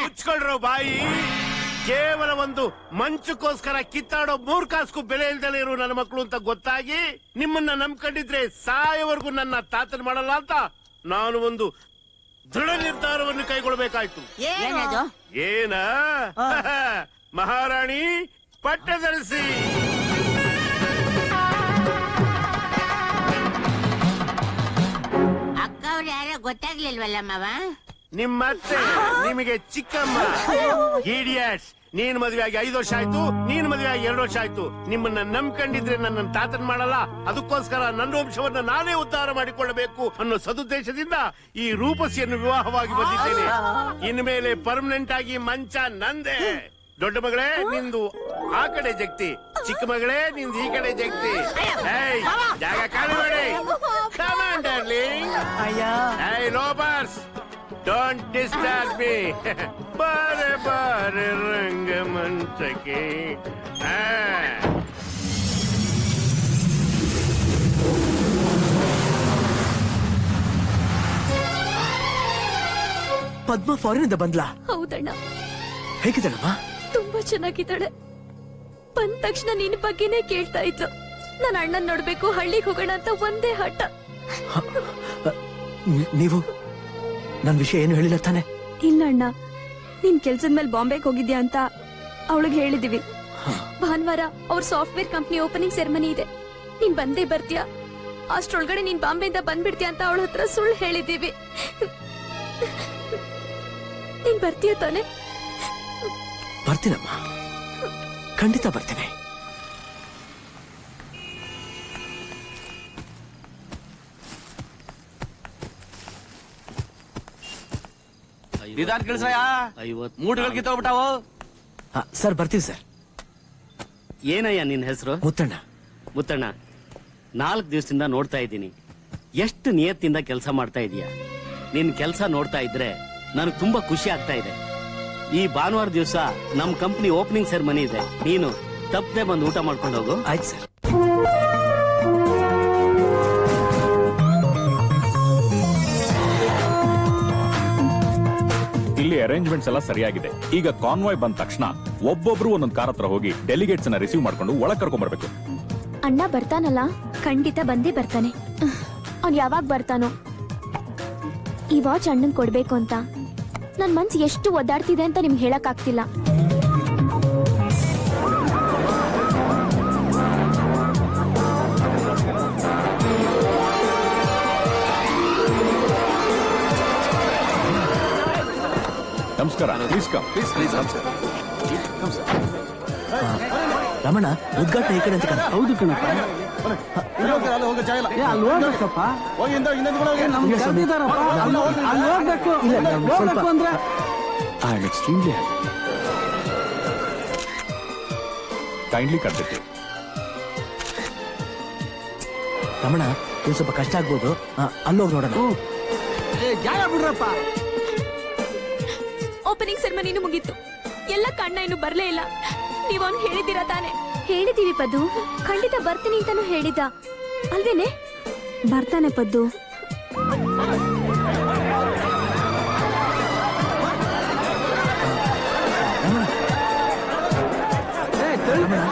ಮುಚ್ಕೊಳ್ರೋ ಬಾಯಿ. ಕೇವಲ ಒಂದು ಮಂಚಕ್ಕೋಸ್ಕರ ಕಿತ್ತಾಡೋ 3 ಕಾಸ್ಗೂ ಬೆಲೆ ಇಲ್ದಲೇ ಇರೋ ನನ್ನ ಮಕ್ಕಳು ಅಂತ ಗೊತ್ತಾಗಿ ನಿಮ್ಮನ್ನ ನಂಬ್ಕೊಂಡಿದ್ರೆ ಸಾಯವರೆಗೂ ನನ್ನ ತಾತನ ಮಾಡಲ್ಲ ಅಂತ ನಾನು ಒಂದು ದೃಢ ನಿರ್ಧಾರವನ್ನು ಕೈಗೊಳ್ಳಬೇಕಾಯ್ತು. ಏನದು? ಏನ ಮಹಾರಾಣಿ ಪಟ್ಟ ಧರಿಸಿ. ಅಕ್ಕ ಅವ್ರು ಯಾರೋ ಗೊತ್ತಾಗ್ಲಿಲ್ವಲ್ಲ ಮಾವ? ನಿಮ್ಮತ್ತೆ, ನಿಮಗೆ ಚಿಕ್ಕಮ್ಮ. ಇಡಿಯಟ್ಸ್, ನೀನ್ ಮದುವೆ ಆಗಿ 5 ವರ್ಷ ಆಯ್ತು, ನೀನ್ ಮದುವೆ ಆಗಿ 2 ವರ್ಷ ಆಯ್ತು. ನಿಮ್ಮನ್ನ ನಂಬ್ಕೊಂಡಿದ್ರೆ ನನ್ನ ತಾತನ್ ಮಾಡಲ್ಲ. ಅದಕ್ಕೋಸ್ಕರ ನನ್ನ ವಂಶವನ್ನ ನಾನೇ ಉದ್ಧಾರ ಮಾಡಿಕೊಳ್ಳಬೇಕು ಅನ್ನೋ ಸದುದ್ದೇಶದಿಂದ ಈ ರೂಪಸಿಯನ್ನು ವಿವಾಹವಾಗಿ ಬಂದಿದ್ದೇನೆ. ಇನ್ಮೇಲೆ ಪರ್ಮನೆಂಟ್ ಆಗಿ ಮಂಚ ನಂದೆ. ದೊಡ್ಡ ಮಗಳೇ, ನಿಂದು ಆ ಕಡೆ ಜಗ್ತಿ, ಚಿಕ್ಕ ಮಗಳೇ ನಿಂದು ಈ ಕಡೆ ಜಗ್ತಿ. ಜಾಗ ಖಾಲಿ ಮಾಡಿ. Come on, darling. Hey, lovers, don't disturb me. ಬಾರೆ ಬಾರೆ ರಂಗಮಂಚಕ್ಕೆ. ಪದ್ಮ ಫಾರಿನ್ ಇಂದ ಬಂದ್ಲಾ? ಹೌದಣ್ಣ. ಹೇಗಿದ್ದಾಳಮ್ಮ? ತುಂಬಾ ಚೆನ್ನಾಗಿದ್ದಾಳೆ. ಬಂದ ತಕ್ಷಣ ನಿನ್ ಬಗ್ಗೆನೇ ಕೇಳ್ತಾ ಇತ್ತು. ನನ್ನ ಅಣ್ಣನ್ ನೋಡ್ಬೇಕು, ಹಳ್ಳಿಗೆ ಹೋಗೋಣ ಅಂತ ಒಂದೇ ಹಠ. ನೀವು ನನ್ ವಿಷಯ ಏನು ಹೇಳಿಲ್ಲ ತಾನೆ? ಇಲ್ಲ ಅಣ್ಣ, ನೀನ್ ಕೆಲ್ಸದ ಮೇಲೆ ಬಾಂಬೆಗೆ ಹೋಗಿದ್ಯಾ ಅಂತ ಅವಳಿಗೆ ಹೇಳಿದೀವಿ. ಭಾನುವಾರ ಅವ್ರ ಸಾಫ್ಟ್ವೇರ್ ಕಂಪ್ನಿ ಓಪನಿಂಗ್ ಸೆರೆಮನಿ ಇದೆ, ನೀನ್ ಬಂದೇ ಬರ್ತೀಯಾ? ಅಷ್ಟ್ರೊಳಗಡೆ ನೀನ್ ಬಾಂಬೆಯಿಂದ ಬಂದ್ಬಿಡ್ತೀಯ ಅಂತ ಅವಳ ಹತ್ರ ಸುಳ್ಳು ಹೇಳಿದೀವಿ. ನೀನ್ ಬರ್ತೀಯ ತಾನೆ? ಬರ್ತೀನಮ್ಮ, ಖಂಡಿತ ಬರ್ತೀನಿ. ನಿಧಾನ ಕೇಳಿಸ್ರಯ್ಯ, ಮೂಟಗಳು ಕಿತ್ತೋಗ್ಬಿಟ್ಟಾವು. ಸರ್ ಬರ್ತೀವಿ ಸರ್. ಏನಯ್ಯ ನಿನ್ ಹೆಸರು? ಮುತ್ತಣ್ಣ. ಮುತ್ತಣ್ಣ, 4 ದಿವಸದಿಂದ ನೋಡ್ತಾ ಇದ್ದೀನಿ, ಎಷ್ಟು ನಿಯತ್ತಿಂದ ಕೆಲಸ ಮಾಡ್ತಾ ಇದೀಯ. ನಿನ್ ಕೆಲಸ ನೋಡ್ತಾ ಇದ್ರೆ ನನಗೆ ತುಂಬಾ ಖುಷಿ ಆಗ್ತಾ ಇದೆ. ಈ ಭಾನುವಾರ ದಿವಸ ನಮ್ ಕಂಪ್ನಿ ಓಪನಿಂಗ್ ಸೆರೆಮನಿ ಇದೆ, ನೀನು ತಪ್ಪದೆ ಬಂದು ಊಟ ಮಾಡ್ಕೊಂಡು ಹೋಗು. ಆಯ್ತು ಸರ್. ಇಲ್ಲಿ ಅರೇಂಜ್ಮೆಂಟ್ಸ್ ಎಲ್ಲ ಸರಿಯಾಗಿದೆ. ಈಗ ಕಾನ್ವಾಯ್ ಬಂದ ತಕ್ಷಣ ಒಬ್ಬೊಬ್ರು ಒಂದೊಂದು ಕಾರ್ ಹತ್ರ ಹೋಗಿ ಡೆಲಿಗೇಟ್ಸ್ ಅನ್ನ ರಿಸೀವ್ ಮಾಡ್ಕೊಂಡು ಒಳಗ್ ಕರ್ಕೊಂಡ್ ಬರ್ಬೇಕು. ಅಣ್ಣ ಬರ್ತಾನಲ್ಲ? ಖಂಡಿತ ಬಂದೇ ಬರ್ತಾನೆ. ಅವ್ನ್ ಯಾವಾಗ ಬರ್ತಾನೋ? ಈ ವಾಚ್ ಅಣ್ಣನ್ ಕೊಡ್ಬೇಕು ಅಂತ ನನ್ ಮನ್ಸು ಎಷ್ಟು ಒದ್ದಾಡ್ತಿದೆ ಅಂತ ನಿಮ್ಗೆ ಹೇಳಕ್ ಆಗ್ತಿಲ್ಲ. ನಮಸ್ಕಾರ. Please come. ಪ್ಲೀಸ್ ನಮಸ್ಕಾರ. ರಮಣ, ಉದ್ಘಾಟನೆ ಈ ಕಡೆ ಅಂತ ಕಾಣ. ಹೌದು ಕಣಪ್ಪ. ಅಲ್ಲಿ ಹೋಗ್ಬೇಕಪ್ಪ. ನಮ್ಗೆ ಕರ್ದಿದಾರಪ್ಪ. ಅಲ್ಲಿ ಹೋಗ್ಬೇಕು. ಹೋಗ್ಬೇಕು ಅಂದ್ರೆ I am extremely happy. Kindly ಕರ್ದಿತ್ತು. ರಮಣ, ಇದು ಸ್ವಲ್ಪ ಕಷ್ಟ ಆಗ್ಬೋದು, ಅಲ್ಲೋಗಿ ನೋಡೋಣ. ಜಾಗ ಬಿಡ್ರಪ್ಪ. ಓಪನಿಂಗ್ ಸೆರೆಮನಿನೂ ಮುಗೀತು, ಎಲ್ಲ ಕಣ್ಣ ಇನ್ನು ಬರ್ಲೇ ಇಲ್ಲ. ನೀವ್ ಅವ್ನ್ ಹೇಳಿದ್ದೀರಾ ತಾನೆ? ಹೇಳಿದೀವಿ ಪದ್ದು, ಖಂಡಿತ ಬರ್ತೀನಿ ಅಂತಾನು ಹೇಳಿದ ಅಲ್ವೇನೆ? ಬರ್ತಾನೆ ಪದ್ದು.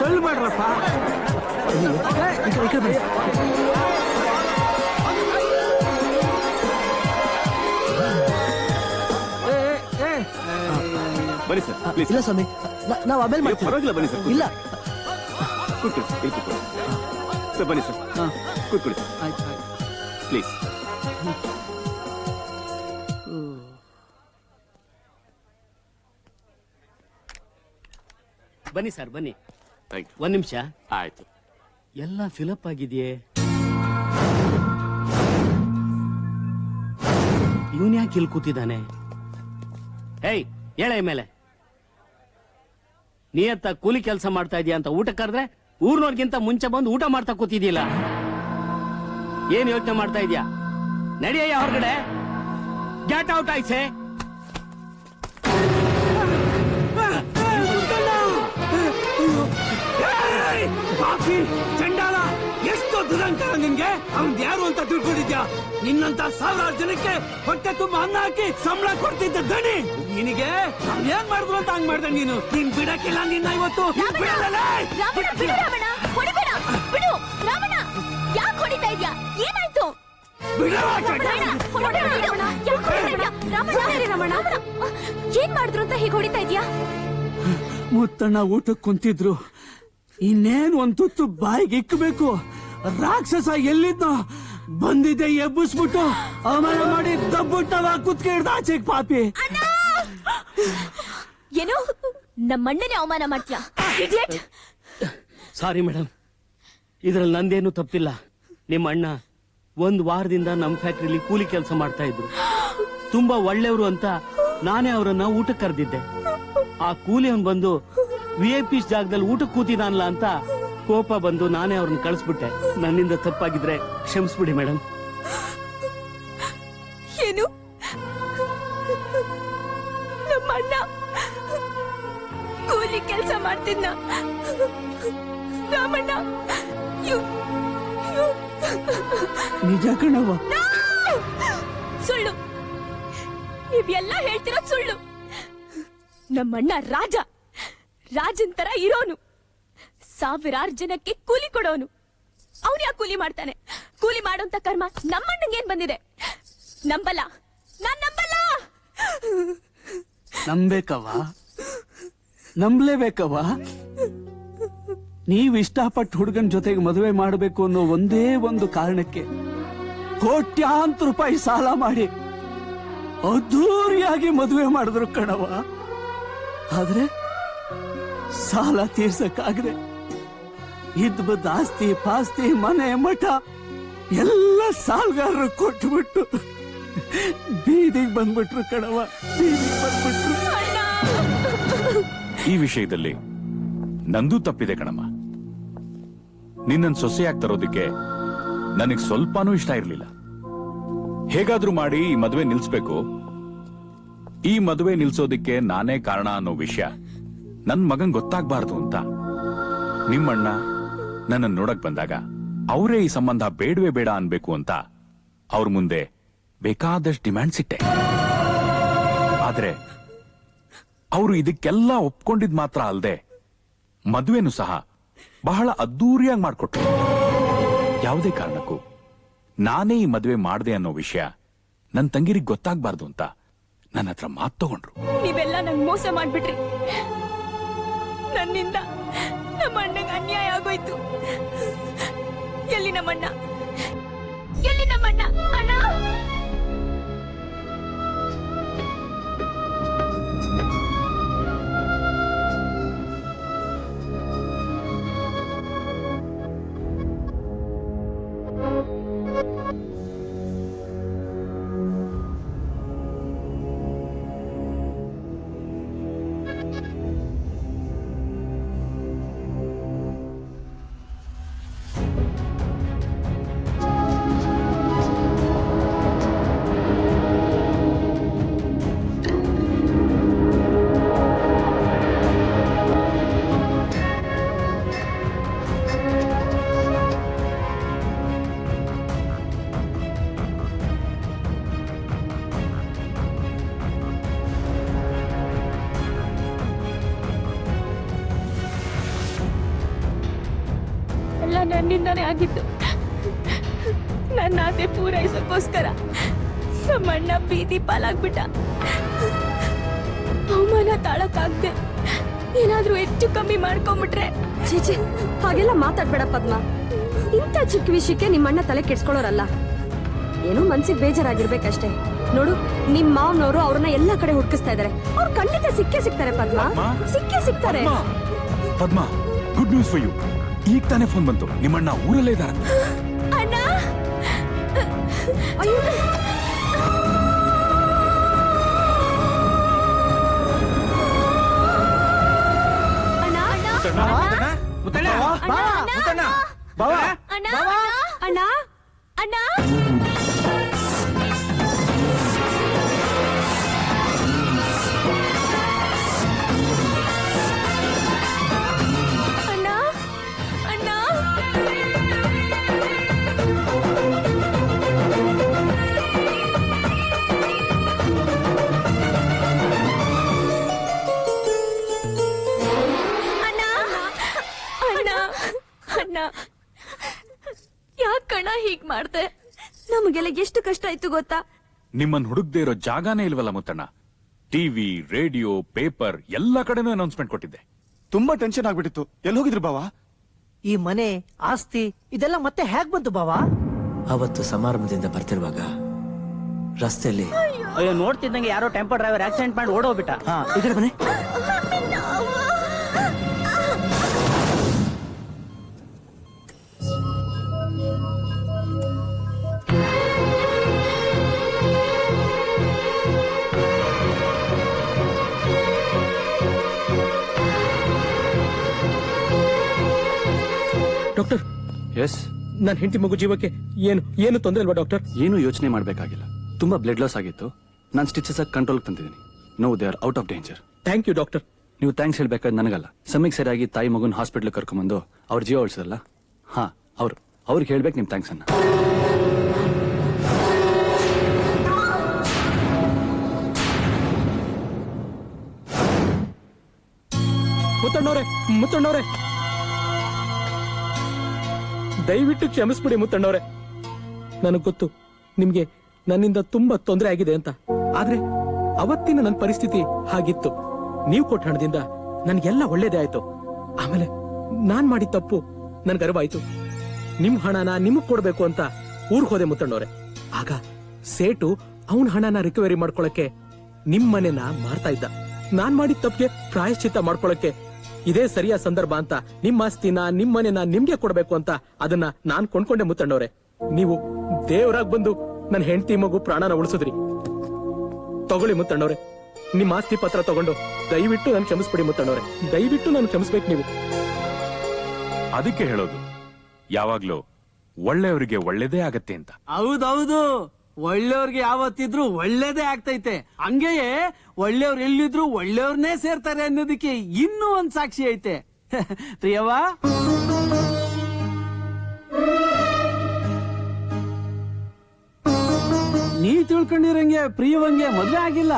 ತಳ್ಳಿಬೇಡ್ರಪ್ಪ. ಬನ್ನಿ ಸರ್, ಪ್ಲೀಸ್. ಇಲ್ಲ ಸ್ವಾಮಿ, ನಾವು ಆಮೇಲೆ ಮಾಡ್ತೀವಿ. ಪರವಾಗಿಲ್ಲ, ಬನ್ನಿ ಸರ್. ಇಲ್ಲ, ಕೂತ್ಕೊಳ್ಳಿ ಸರ್. ಬನ್ನಿ ಸರ್, ಕೂತ್ಕೊಳ್ಳಿ ಪ್ಲೀಸ್. ಬನ್ನಿ ಸರ್, ಬನ್ನಿ. Thank you. 1 ನಿಮಿಷ. ಆಯ್ತು. ಎಲ್ಲ ಫಿಲಪ್ ಆಗಿದೆಯೇ? ಇವನ್ ಯಾಕೆ ಇಲ್ಲಿ ಕೂತಿದ್ದಾನೆ? ಹೇಯ್, ಹೇಳ ಮೇಲೆ. ನಿಯತ್ತ ಕೂಲಿ ಕೆಲಸ ಮಾಡ್ತಾ ಇದೀಯ ಅಂತ ಊಟ ಕರೆದ್ರೆ ಊರ್ನವ್ರಿಗಿಂತ ಮುಂಚೆ ಬಂದು ಊಟ ಮಾಡ್ತಾ ಕೂತಿದ್ಯಲ್ಲ. ಏನ್ ಯೋಚನೆ ಮಾಡ್ತಾ ಇದೀಯಾ? ನಡಿಯಯ್ಯ ಹೊರಗಡೆ. Get out ಆಯ್ಸೆ. ಚಂಡಾಲ, ಎಷ್ಟು ದುರಂಕಾರ ನಿನ್ಗೆ! ಅವ್ನ್ ಯಾರು ಅಂತ ತಿಳ್ಕೊಂಡಿದ್ಯಾ? ನಿನ್ನಂತ 1000 ಜನಕ್ಕೆ ಹೊಟ್ಟೆ ತುಂಬ ಅನ್ನ ಹಾಕಿ ಸಂಬಳ ಕೊಡ್ತಿದ್ದ ದಣಿ ನಿನಗೆ ಏನ್ ಮಾಡಿದ್ರು ಅಂತ ಹಂಗ್ ಮಾಡ್ದೆ ನೀನು. ನೀನ್ ಬಿಡಕ್ಕಿಲ್ಲ ನಿನ್ನ ಇವತ್ತು. ಯಾಕೆ ಹೊಡಿತಾ ಇದ್ಯಾ? ಏನಾಯ್ತು? ಏನ್ ಮಾಡಿದ್ರು ಅಂತ ಹೀಗೆ ಹೊಡಿತಾ ಇದ್ಯಾ? ಮುತ್ತಣ್ಣ ಊಟಕ್ಕೆ ಕುಂತಿದ್ರು, ಇನ್ನೇನ್ ಒಂದ್ ತುತ್ತು ಬಾಯಿಗೆ ಇಕ್ಕಬೇಕು. ರಾಕ್ಷಸ ಎಲ್ಲಿದ್ನೋ ಬಂದಿದ್ದೆ ಎಬ್ಬಿಸ್ಬಿಟ್ಟು ಅವಮಾನ ಮಾಡಿ ದಬ್ಬುಟ್ಟವ ಕುತ್ಕೆ ಹಿಡ್ದ ಆಚೆಗೆ ಪಾಪಿ. ಏನು ನಮ್ಮಣ್ಣನೇ ಅವಮಾನ ಮಾಡ್ತೀಯಾ? ಸಾರಿ ಮೇಡಮ್, ಇದ್ರಲ್ಲಿ ನಂದೇನು ತಪ್ಪಿಲ್ಲ. ನಿಮ್ಮ ಅಣ್ಣ 1 ವಾರದಿಂದ ನಮ್ ಫ್ಯಾಕ್ಟ್ರಿಲಿ ಕೂಲಿ ಕೆಲಸ ಮಾಡ್ತಾ ಇದ್ರು. ತುಂಬಾ ಒಳ್ಳೆಯವರು ಅಂತ ನಾನೇ ಅವರನ್ನ ಊಟಕ್ಕೆ ಕರೆದಿದ್ದೆ. ಆ ಕೂಲಿ ಅವನ್ ಬಂದು VIP ಜಾಗದಲ್ಲಿ ಊಟಕ್ಕೆ ಕೂತಿದಾನಲ್ಲ ಅಂತ ಕೋಪ ಬಂದು ನಾನೇ ಅವ್ರನ್ನ ಕಳಿಸ್ಬಿಟ್ಟೆ. ನನ್ನಿಂದ ತಪ್ಪಾಗಿದ್ರೆ ಕ್ಷಮಿಸ್ಬಿಡಿ ಮೇಡಮ್. ಏನು ನಮ್ಮ ಅಣ್ಣ ಕೂಲಿ ಕೆಲಸ ಮಾಡ್ತಿದ್ನ? ರಾಮಣ್ಣ, ನಿಜ ಕಣವ. ಸುಳ್ಳು, ನೀವೆಲ್ಲ ಹೇಳ್ತಿರೋದು ಸುಳ್ಳು. ನಮ್ಮಣ್ಣ ರಾಜನ್ ತರ ಇರೋನು, 1000 ಜನಕ್ಕೆ ಕೂಲಿ ಕೊಡೋನು, ಅವ್ನ್ ಯಾಕೆ ಕೂಲಿ ಮಾಡ್ತಾನೆ? ಕೂಲಿ ಮಾಡೋಂತ ಕರ್ಮ ನಮ್ಮಣ್ಣಂಗೆ ಏನ್ ಬಂದಿದೆ? ನಂಬಲ್ಲ, ನಾನ್ ನಂಬಲ್ಲ. ನಂಬೇಕವ್ವ, ನಂಬಲೇಬೇಕವ್ವ. ನೀವ್ ಇಷ್ಟಪಟ್ಟು ಹುಡುಗನ್ ಜೊತೆಗೆ ಮದುವೆ ಮಾಡಬೇಕು ಅನ್ನೋ ಒಂದೇ ಒಂದು ಕಾರಣಕ್ಕೆ ಕೋಟ್ಯಾಂತರ ರೂಪಾಯಿ ಸಾಲ ಮಾಡಿ ಅದ್ದೂರಿಯಾಗಿ ಮದುವೆ ಮಾಡಿದ್ರು ಕಣವ. ಆದ್ರೆ ಸಾಲ ತೀರ್ಸಕ್ಕಾಗದೆ ಇದ್ ಬದ್ದ ಆಸ್ತಿ ಪಾಸ್ತಿ ಮನೆ ಮಠ ಎಲ್ಲ ಸಾಲಗಾರರು ಕೊಟ್ಬಿಟ್ಟು ಬೀದಿಗೆ ಬಂದ್ಬಿಟ್ರು ಕಣವ, ಬೀದಿಗೆ ಬಂದ್ಬಿಟ್ರು. ಈ ವಿಷಯದಲ್ಲಿ ನಂದು ತಪ್ಪಿದೆ ಕಣಮ್ಮ. ನಿನ್ನನ್ ಸೊಸೆಯಾಗಿ ತರೋದಕ್ಕೆ ನನಗ್ ಸ್ವಲ್ಪನೂ ಇಷ್ಟ ಇರ್ಲಿಲ್ಲ. ಹೇಗಾದ್ರೂ ಮಾಡಿ ಈ ಮದುವೆ ನಿಲ್ಸ್ಬೇಕು. ಈ ಮದುವೆ ನಿಲ್ಸೋದಿಕ್ಕೆ ನಾನೇ ಕಾರಣ ಅನ್ನೋ ವಿಷಯ ನನ್ ಮಗನ್ ಗೊತ್ತಾಗ್ಬಾರ್ದು ಅಂತ ನಿಮ್ಮಣ್ಣ ನನ್ನ ನೋಡಕ್ ಬಂದಾಗ ಅವರೇ ಈ ಸಂಬಂಧ ಬೇಡವೇ ಬೇಡ ಅನ್ಬೇಕು ಅಂತ ಅವ್ರ ಮುಂದೆ ಬೇಕಾದಷ್ಟು ಡಿಮ್ಯಾಂಡ್ಸ್ ಇಟ್ಟೆ. ಆದ್ರೆ ಅವರು ಇದಕ್ಕೆಲ್ಲ ಒಪ್ಕೊಂಡಿದ್ ಮಾತ್ರ ಅಲ್ಲದೆ ಮದುವೆನೂ ಸಹ ಬಹಳ ಅದ್ದೂರಿಯಾಗಿ ಮಾಡ್ಕೊಟ್ರು. ಯಾವುದೇ ಕಾರಣಕ್ಕೂ ನಾನೇ ಈ ಮದುವೆ ಮಾಡ್ದೆ ಅನ್ನೋ ವಿಷಯ ನನ್ ತಂಗಿರಿಗೆ ಗೊತ್ತಾಗ್ಬಾರ್ದು ಅಂತ ನನ್ನ ಹತ್ರ ಮಾತು ತಗೊಂಡ್ರು. ನೀವೆಲ್ಲ ನಂಗ್ ಮೋಸ ಮಾಡ್ಬಿಟ್ರಿ. ನನ್ನಿಂದ ನಮ್ಮ ಅಣ್ಣಗೆ ಅನ್ಯಾಯ ಆಗೋಯ್ತು. ಎಲ್ಲಿ ನಮ್ಮಣ್ಣ? ಎಲ್ಲಿ ನಮ್ಮಣ್ಣ? ಅಣ್ಣ, ಎಲ್ಲ ನನ್ನಿಂದಾನೇ ಆಗಿತ್ತು. ನನ್ನ ಆಸೆ ಪೂರೈಸಕ್ಕೋಸ್ಕರ ನಮ್ಮಣ್ಣ ಬೀದಿ ಪಾಲಾಗ್ಬಿಟ್ಟ. ಅವಮಾನ ತಾಳಕ್ಕಾಗ್ದೆ ಏನಾದ್ರೂ ಹೆಚ್ಚು ಕಮ್ಮಿ ಮಾಡ್ಕೊಂಡ್ಬಿಟ್ರೆ. ಚೀಚಿ, ಹಾಗೆಲ್ಲ ಮಾತಾಡ್ಬೇಡ ಪದ್ಮ. ಇಂಥ ಚಿಕ್ಕ ವಿಷಯಕ್ಕೆ ನಿಮ್ಮಣ್ಣ ತಲೆ ಕೆಡ್ಸ್ಕೊಳ್ಳೋರಲ್ಲ. ಏನೋ ಮನ್ಸಿಗೆ ಬೇಜಾರಾಗಿರ್ಬೇಕಷ್ಟೇ. ನೋಡು, ನಿಮ್ ಮಾವನವರು ಅವ್ರನ್ನ ಎಲ್ಲಾ ಕಡೆ ಹುಡುಕಿಸ್ತಾ ಇದಾರೆ. ಅವ್ರು ಖಂಡಿತ ಸಿಕ್ಕೇ ಸಿಗ್ತಾರೆ ಪದ್ಮ, ಸಿಕ್ಕೇ ಸಿಗ್ತಾರೆ. ಪದ್ಮ, ಗುಡ್ ನ್ಯೂಸ್ ಫಾರ್ ಯು. ಈಗ ತಾನೇ ಫೋನ್ ಬಂತು, ನಿಮ್ಮಣ್ಣ ಊರಲ್ಲೇ ಇದ್ದಾರೆ. ಅಣ್ಣ, ಅಯ್ಯೋ, ಅಣ್ಣ, ಅಣ್ಣ, ಯಾಕಣ್ಣ ಹೀಗ್ ಮಾಡ್ದೆ? ನಮಗೆಲ್ಲ ಎಷ್ಟು ಕಷ್ಟ ಆಯ್ತು ಗೊತ್ತಾ? ನಿಮ್ಮನ್ ಹುಡುಕ್ದೇ ಇರೋ ಜಾಗಾನೇ ಇಲ್ವಲ್ಲ ಮುತ್ತಣ್ಣ. ಟಿವಿ, ರೇಡಿಯೋ, ಪೇಪರ್ ಎಲ್ಲ ಕಡೆನೂ ಅನೌನ್ಸ್ಮೆಂಟ್ ಕೊಟ್ಟಿದ್ದೆ. ತುಂಬಾ ಟೆನ್ಷನ್ ಆಗ್ಬಿಟ್ಟಿತ್ತು. ಎಲ್ಲಿ ಹೋಗಿದ್ರು ಬಾವಾ? ಈ ಮನೆ ಆಸ್ತಿ ಇದೆಲ್ಲ ಮತ್ತೆ ಹೇಗ್ ಬಂತು ಬಾವಾ? ಅವತ್ತು ಸಮಾರಂಭದಿಂದ ಬರ್ತಿರುವಾಗ ರಸ್ತೆಯಲ್ಲಿ ಅಯ್ಯೋ, ನೋಡ್ತಿದ್ದಂಗೆ ಯಾರೋ ಟೆಂಪೋ ಡ್ರೈವರ್ ಆಕ್ಸಿಡೆಂಟ್ ಮಾಡಿ ಓಡೋಗ್ಬಿಟ್ಟ. ಇದರ ಮನೆ ಡಾಕ್ಟರ್. ಎಸ್, ನನ್ನ ಹೆಂಡತಿ ಮಗು ಜೀವಕ್ಕೆ ಏನು ತೊಂದರೆ ಇಲ್ವಾ ಡಾಕ್ಟರ್? ಏನು ಯೋಚನೆ ಮಾಡಬೇಕಾಗಿಲ್ಲ. ತುಂಬಾ ಬ್ಲಡ್ ಲಾಸ್ ಆಗಿತ್ತು. ನಾನು ಸ್ಟಿಚಸ್ ಆಗಿ ಕಂಟ್ರೋಲ್ ತಂದಿದ್ದೀನಿ. No, they are out of danger. Thank you doctor. ನೀವು ಥ್ಯಾಂಕ್ಸ್ ಹೇಳ್ಬೇಕಾದ್ರೆ ನನಗಲ್ಲ, ಸಮಯಕ್ಕೆ ಸರಿಯಾಗಿ ತಾಯಿ ಮಗುನ ಹಾಸ್ಪಿಟಲ್ ಕರ್ಕೊಂಡ್ಬಂದು ಅವ್ರ ಜೀವ ಉಳಿಸಲ್ಲ. ಹಾ, ಅವ್ರಿಗೆ ಹೇಳ್ಬೇಕು ನಿಮ್ ಥ್ಯಾಂಕ್ಸ್ ಅನ್ನ. ಮುತ್ತಣ್ಣವ್ರೆ, ದಯವಿಟ್ಟು ಕ್ಷಮಿಸ್ಬಿಡಿ ಮುತ್ತಣ್ಣವ್ರೆ. ನನಗ್ ಗೊತ್ತು ನಿಮ್ಗೆ ನನ್ನಿಂದ ತುಂಬಾ ತೊಂದರೆ ಆಗಿದೆ ಅಂತ. ಆದ್ರೆ ಅವತ್ತಿನ ನನ್ನ ಪರಿಸ್ಥಿತಿ ಹಾಗಿತ್ತು. ನೀವು ಕೊಟ್ಟ ಹಣದಿಂದ ನನ್ಗೆಲ್ಲ ಒಳ್ಳೇದೇ ಆಯ್ತು. ಆಮೇಲೆ ನಾನ್ ಮಾಡಿದ ತಪ್ಪು ನನ್ಗೆ ಅರಿವಾಯ್ತು. ನಿಮ್ ಹಣನ ನಿಮಗ್ ಕೊಡ್ಬೇಕು ಅಂತ ಊರ್ಗ್ ಹೋದೆ ಮುತ್ತಣ್ಣವ್ರೆ. ಆಗ ಸೇಟು ಅವನ್ ಹಣನ ರಿಕವರಿ ಮಾಡ್ಕೊಳಕ್ಕೆ ನಿಮ್ ಮನೆನ ಮಾರ್ತಾ ಇದ್ದ. ನಾನ್ ಮಾಡಿದ ತಪ್ಪಿಗೆ ಪ್ರಾಯಶ್ಚಿತ್ತ ಮಾಡ್ಕೊಳಕ್ಕೆ ಇದೇ ಸರಿಯಾದ ಸಂದರ್ಭ ಅಂತ ನಿಮ್ಮ ಆಸ್ತಿನ ನಿಮ್ ಮನೆನ ನಿಮ್ಗೆ ಕೊಡ್ಬೇಕು ಅಂತ ಅದನ್ನ ನಾನ್ ಕೊಂಡ್ಕೊಂಡೆ ಮುತ್ತಣ್ಣವ್ರೆ. ನೀವು ದೇವರಾಗ್ ಬಂದು ನನ್ ಹೆಂಡತಿ ಮಗು ಪ್ರಾಣನ ಉಳಿಸಿದ್ರಿ. ತಗೊಳ್ಳಿ ಮುತ್ತಣ್ಣವ್ರೆ, ನಿಮ್ ಆಸ್ತಿ ಪತ್ರ ತಗೊಂಡು ದಯವಿಟ್ಟು ನನ್ ಕ್ಷಮಿಸ್ಬಿಡಿ ಮುತ್ತಣ್ಣವ್ರೆ. ದಯವಿಟ್ಟು ನಾನು ಕ್ಷಮಿಸ್ಬೇಕು ನೀವು. ಅದಕ್ಕೆ ಹೇಳೋದು ಯಾವಾಗ್ಲೂ ಒಳ್ಳೆಯವರಿಗೆ ಒಳ್ಳೇದೇ ಆಗತ್ತೆ ಅಂತ. ಹೌದೌದು, ಒಳ್ಳೆಯವ್ರಿಗೆ ಯಾವತ್ತಿದ್ರು ಒಳ್ಳೇದೇ ಆಗ್ತೈತೆ. ಹಂಗೆಯೇ ಒಳ್ಳೆಯವ್ರು ಎಲ್ಲಿದ್ರು ಒಳ್ಳೆಯವ್ರನ್ನೇ ಸೇರ್ತಾರೆ ಅನ್ನೋದಕ್ಕೆ ಇನ್ನೂ ಒಂದ್ ಸಾಕ್ಷಿ ಐತೆ. ಪ್ರಿಯವಾ, ನೀವ್ ತಿಳ್ಕೊಂಡಿರಂಗೆ ಪ್ರಿಯವಂಗೆ ಮದ್ವೆ ಆಗಿಲ್ಲ.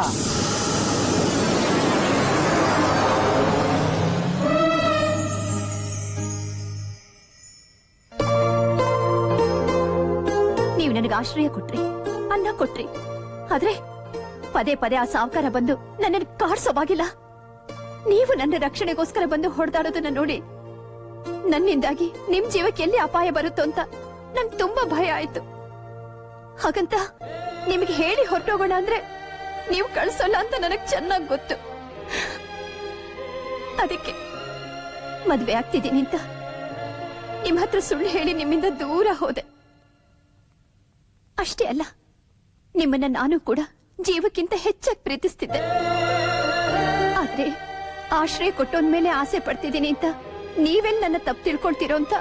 ನೀವು ನನಗೆ ಆಶ್ರಯ ಕೊಟ್ರಿ, ಅನ್ನ ಕೊಟ್ರಿ. ಆದ್ರೆ ಪದೇ ಪದೇ ಆ ಸಾವುಕಾರ ಬಂದು ನನ್ನನ್ನು ಕಾಡ್ಸೋವಾಗಿಲ್ಲ. ನೀವು ನನ್ನ ರಕ್ಷಣೆಗೋಸ್ಕರ ಬಂದು ಹೊಡೆದಾಡೋದನ್ನ ನೋಡಿ ನನ್ನಿಂದಾಗಿ ನಿಮ್ ಜೀವಕ್ಕೆ ಎಲ್ಲಿ ಅಪಾಯ ಬರುತ್ತೋ ಅಂತ ನಂಗೆ ತುಂಬಾ ಭಯ ಆಯ್ತು. ಹಾಗಂತ ನಿಮಗೆ ಹೇಳಿ ಹೊರಟೋಗೋಣ ಅಂದ್ರೆ ನೀವು ಕಳ್ಸೋಲ್ಲ ಅಂತ ನನಗ್ ಚೆನ್ನಾಗ್ ಗೊತ್ತು. ಅದಕ್ಕೆ ಮದ್ವೆ ಆಗ್ತಿದ್ದೀನಿ ಅಂತ ನಿಮ್ ಹತ್ರ ಸುಳ್ಳು ಹೇಳಿ ನಿಮ್ಮಿಂದ ದೂರ ಹೋದೆ. ಅಷ್ಟೇ ಅಲ್ಲ, ನಿಮ್ಮನ್ನ ನಾನು ಕೂಡ ಜೀವಕ್ಕಿಂತ ಹೆಚ್ಚಾಗಿ ಪ್ರೀತಿಸ್ತಿದ್ದೆ. ಆದ್ರೆ ಆಶ್ರಯ ಕೊಟ್ಟೋನ್ ಮೇಲೆ ಆಸೆ ಪಡ್ತಿದ್ದೀನಿ ಅಂತ ನೀವೆಲ್ಲ ನನ್ನ ತಪ್ಪು ತಿಳ್ಕೊಳ್ತಿರೋ ಅಂತ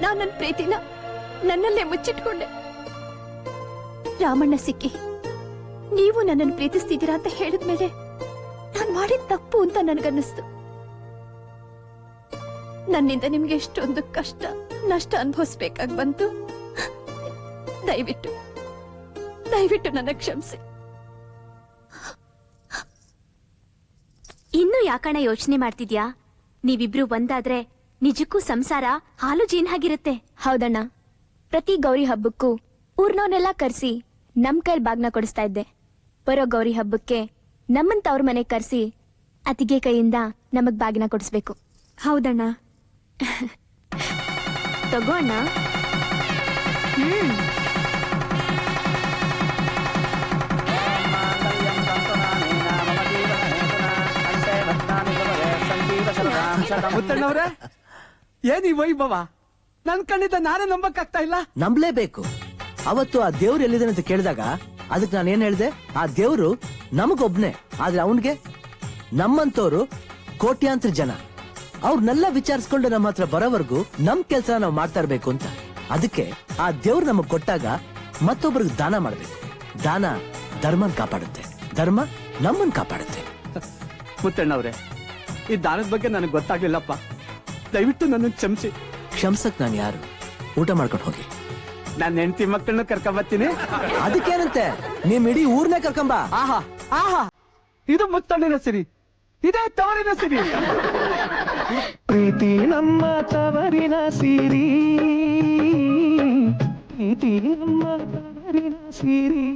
ನಾನು ನನ್ನ ಪ್ರೀತಿನ ನನ್ನಲ್ಲೇ ಮುಚ್ಚಿಟ್ಕೊಂಡೆ. ರಾಮಣ್ಣ ಸಿಕ್ಕಿ ನೀವು ನನ್ನನ್ನು ಪ್ರೀತಿಸ್ತಿದ್ದೀರಾ ಅಂತ ಹೇಳಿದ್ಮೇಲೆ ನಾನ್ ಮಾಡಿದ ತಪ್ಪು ಅಂತ ನನಗನ್ನಿಸ್ತು. ನನ್ನಿಂದ ನಿಮ್ಗೆ ಎಷ್ಟೊಂದು ಕಷ್ಟ ನಷ್ಟ ಅನುಭವಿಸ್ಬೇಕಾಗಿ ಬಂತು. ದಯವಿಟ್ಟು ದಯವಿಟ್ಟು ನನ್ನ ಕ್ಷಮಿಸಿ. ಇನ್ನು ಯಾಕಣ ಯೋಚನೆ ಮಾಡ್ತಿದ್ಯಾ? ನೀವಿಬ್ರು ಒಂದಾದ್ರೆ ನಿಜಕ್ಕೂ ಸಂಸಾರ ಹಾಲು ಜೀನ್ ಹಾಗಿರುತ್ತೆ. ಹೌದಣ್ಣ, ಪ್ರತಿ ಗೌರಿ ಹಬ್ಬಕ್ಕೂ ಊರ್ನವನ್ನೆಲ್ಲ ಕರ್ಸಿ ನಮ್ ಕೈಲ್ ಬಾಗ್ನ ಕೊಡಿಸ್ತಾ ಇದ್ದೆ. ಬರೋ ಗೌರಿ ಹಬ್ಬಕ್ಕೆ ನಮ್ಮನ್ ತವ್ರ ಮನೆ ಕರ್ಸಿ ಅತಿಗೆ ಕೈಯಿಂದ ನಮಗ್ ಬಾಗಿನ ಕೊಡಿಸ್ಬೇಕು. ಹೌದಣ್ಣ. ತಗೋ ಅಣ್ಣ. ಮುತ್ತಣ್ಣವ್ರೆ, ಏನ್ ಈ ವೈಭವ? ನನ್ ಕಣ್ಣಿಂದ ನಾನೇ ನಂಬಕ್ಕಾಗ್ತಾ ಇಲ್ಲ. ನಂಬಲೇಬೇಕು. ಅವತ್ತು ಆ ದೇವ್ರು ಎಲ್ಲಿದ್ದಾನೆ ಅಂತ ಕೇಳಿದಾಗ ಅದಕ್ಕೆ ನಾನು ಏನ್ ಹೇಳ್ದೆ? ಆ ದೇವ್ರು ನಮಗೊಬ್ನೇ, ಆದ್ರೆ ಅವನ್ಗೆ ನಮ್ಮಂತವ್ರು ಕೋಟ್ಯಾಂತರ ಜನ. ಅವ್ರನ್ನೆಲ್ಲ ವಿಚಾರಿಸ್ಕೊಂಡು ನಮ್ಮ ಹತ್ರ ಬರೋವರೆಗೂ ನಮ್ ಕೆಲ್ಸ ನಾವು ಮಾಡ್ತಾ ಇರ್ಬೇಕು ಅಂತ. ಅದಕ್ಕೆ ಆ ದೇವ್ರು ನಮಗ್ ಕೊಟ್ಟಾಗ ಮತ್ತೊಬ್ಬರಿಗೆ ದಾನ ಮಾಡ್ಬೇಕು. ದಾನ ಧರ್ಮನ್ ಕಾಪಾಡುತ್ತೆ, ಧರ್ಮ ನಮ್ಮನ್ ಕಾಪಾಡುತ್ತೆ. ಮುತ್ತಣ್ಣವ್ರೆ, ಈ ದಾನದ ಬಗ್ಗೆ ನನಗೆ ಗೊತ್ತಾಗ್ಲಿಲ್ಲಪ್ಪ. ದಯವಿಟ್ಟು ನನ್ನ ಕ್ಷಮಿಸಿ. ಕ್ಷಮ್ಸಕ್ ನಾನು ಯಾರು? ಊಟ ಮಾಡ್ಕೊಂಡು ಹೋಗಿ. ನನ್ನ ಹೆಂಡತಿ ಮಕ್ಕಳನ್ನ ಕರ್ಕೊಂಬರ್ತೀನಿ. ಅದಕ್ಕೇನಂತೆ, ನಿಮ್ ಇಡೀ ಊರ್ನೇ ಕರ್ಕೊಂಬ. ಆಹಾ ಆಹಾ, ಇದು ಮುತ್ತಣ್ಣಿನ ಸಿರಿ, ಇದೇ ತವರಿನ ಸಿರಿ. ಪ್ರೀತಿ ನಮ್ಮ ತವರಿನ ಸಿರಿ, ಪ್ರೀತಿ ನಮ್ಮ ತವರಿನ ಸಿರಿ.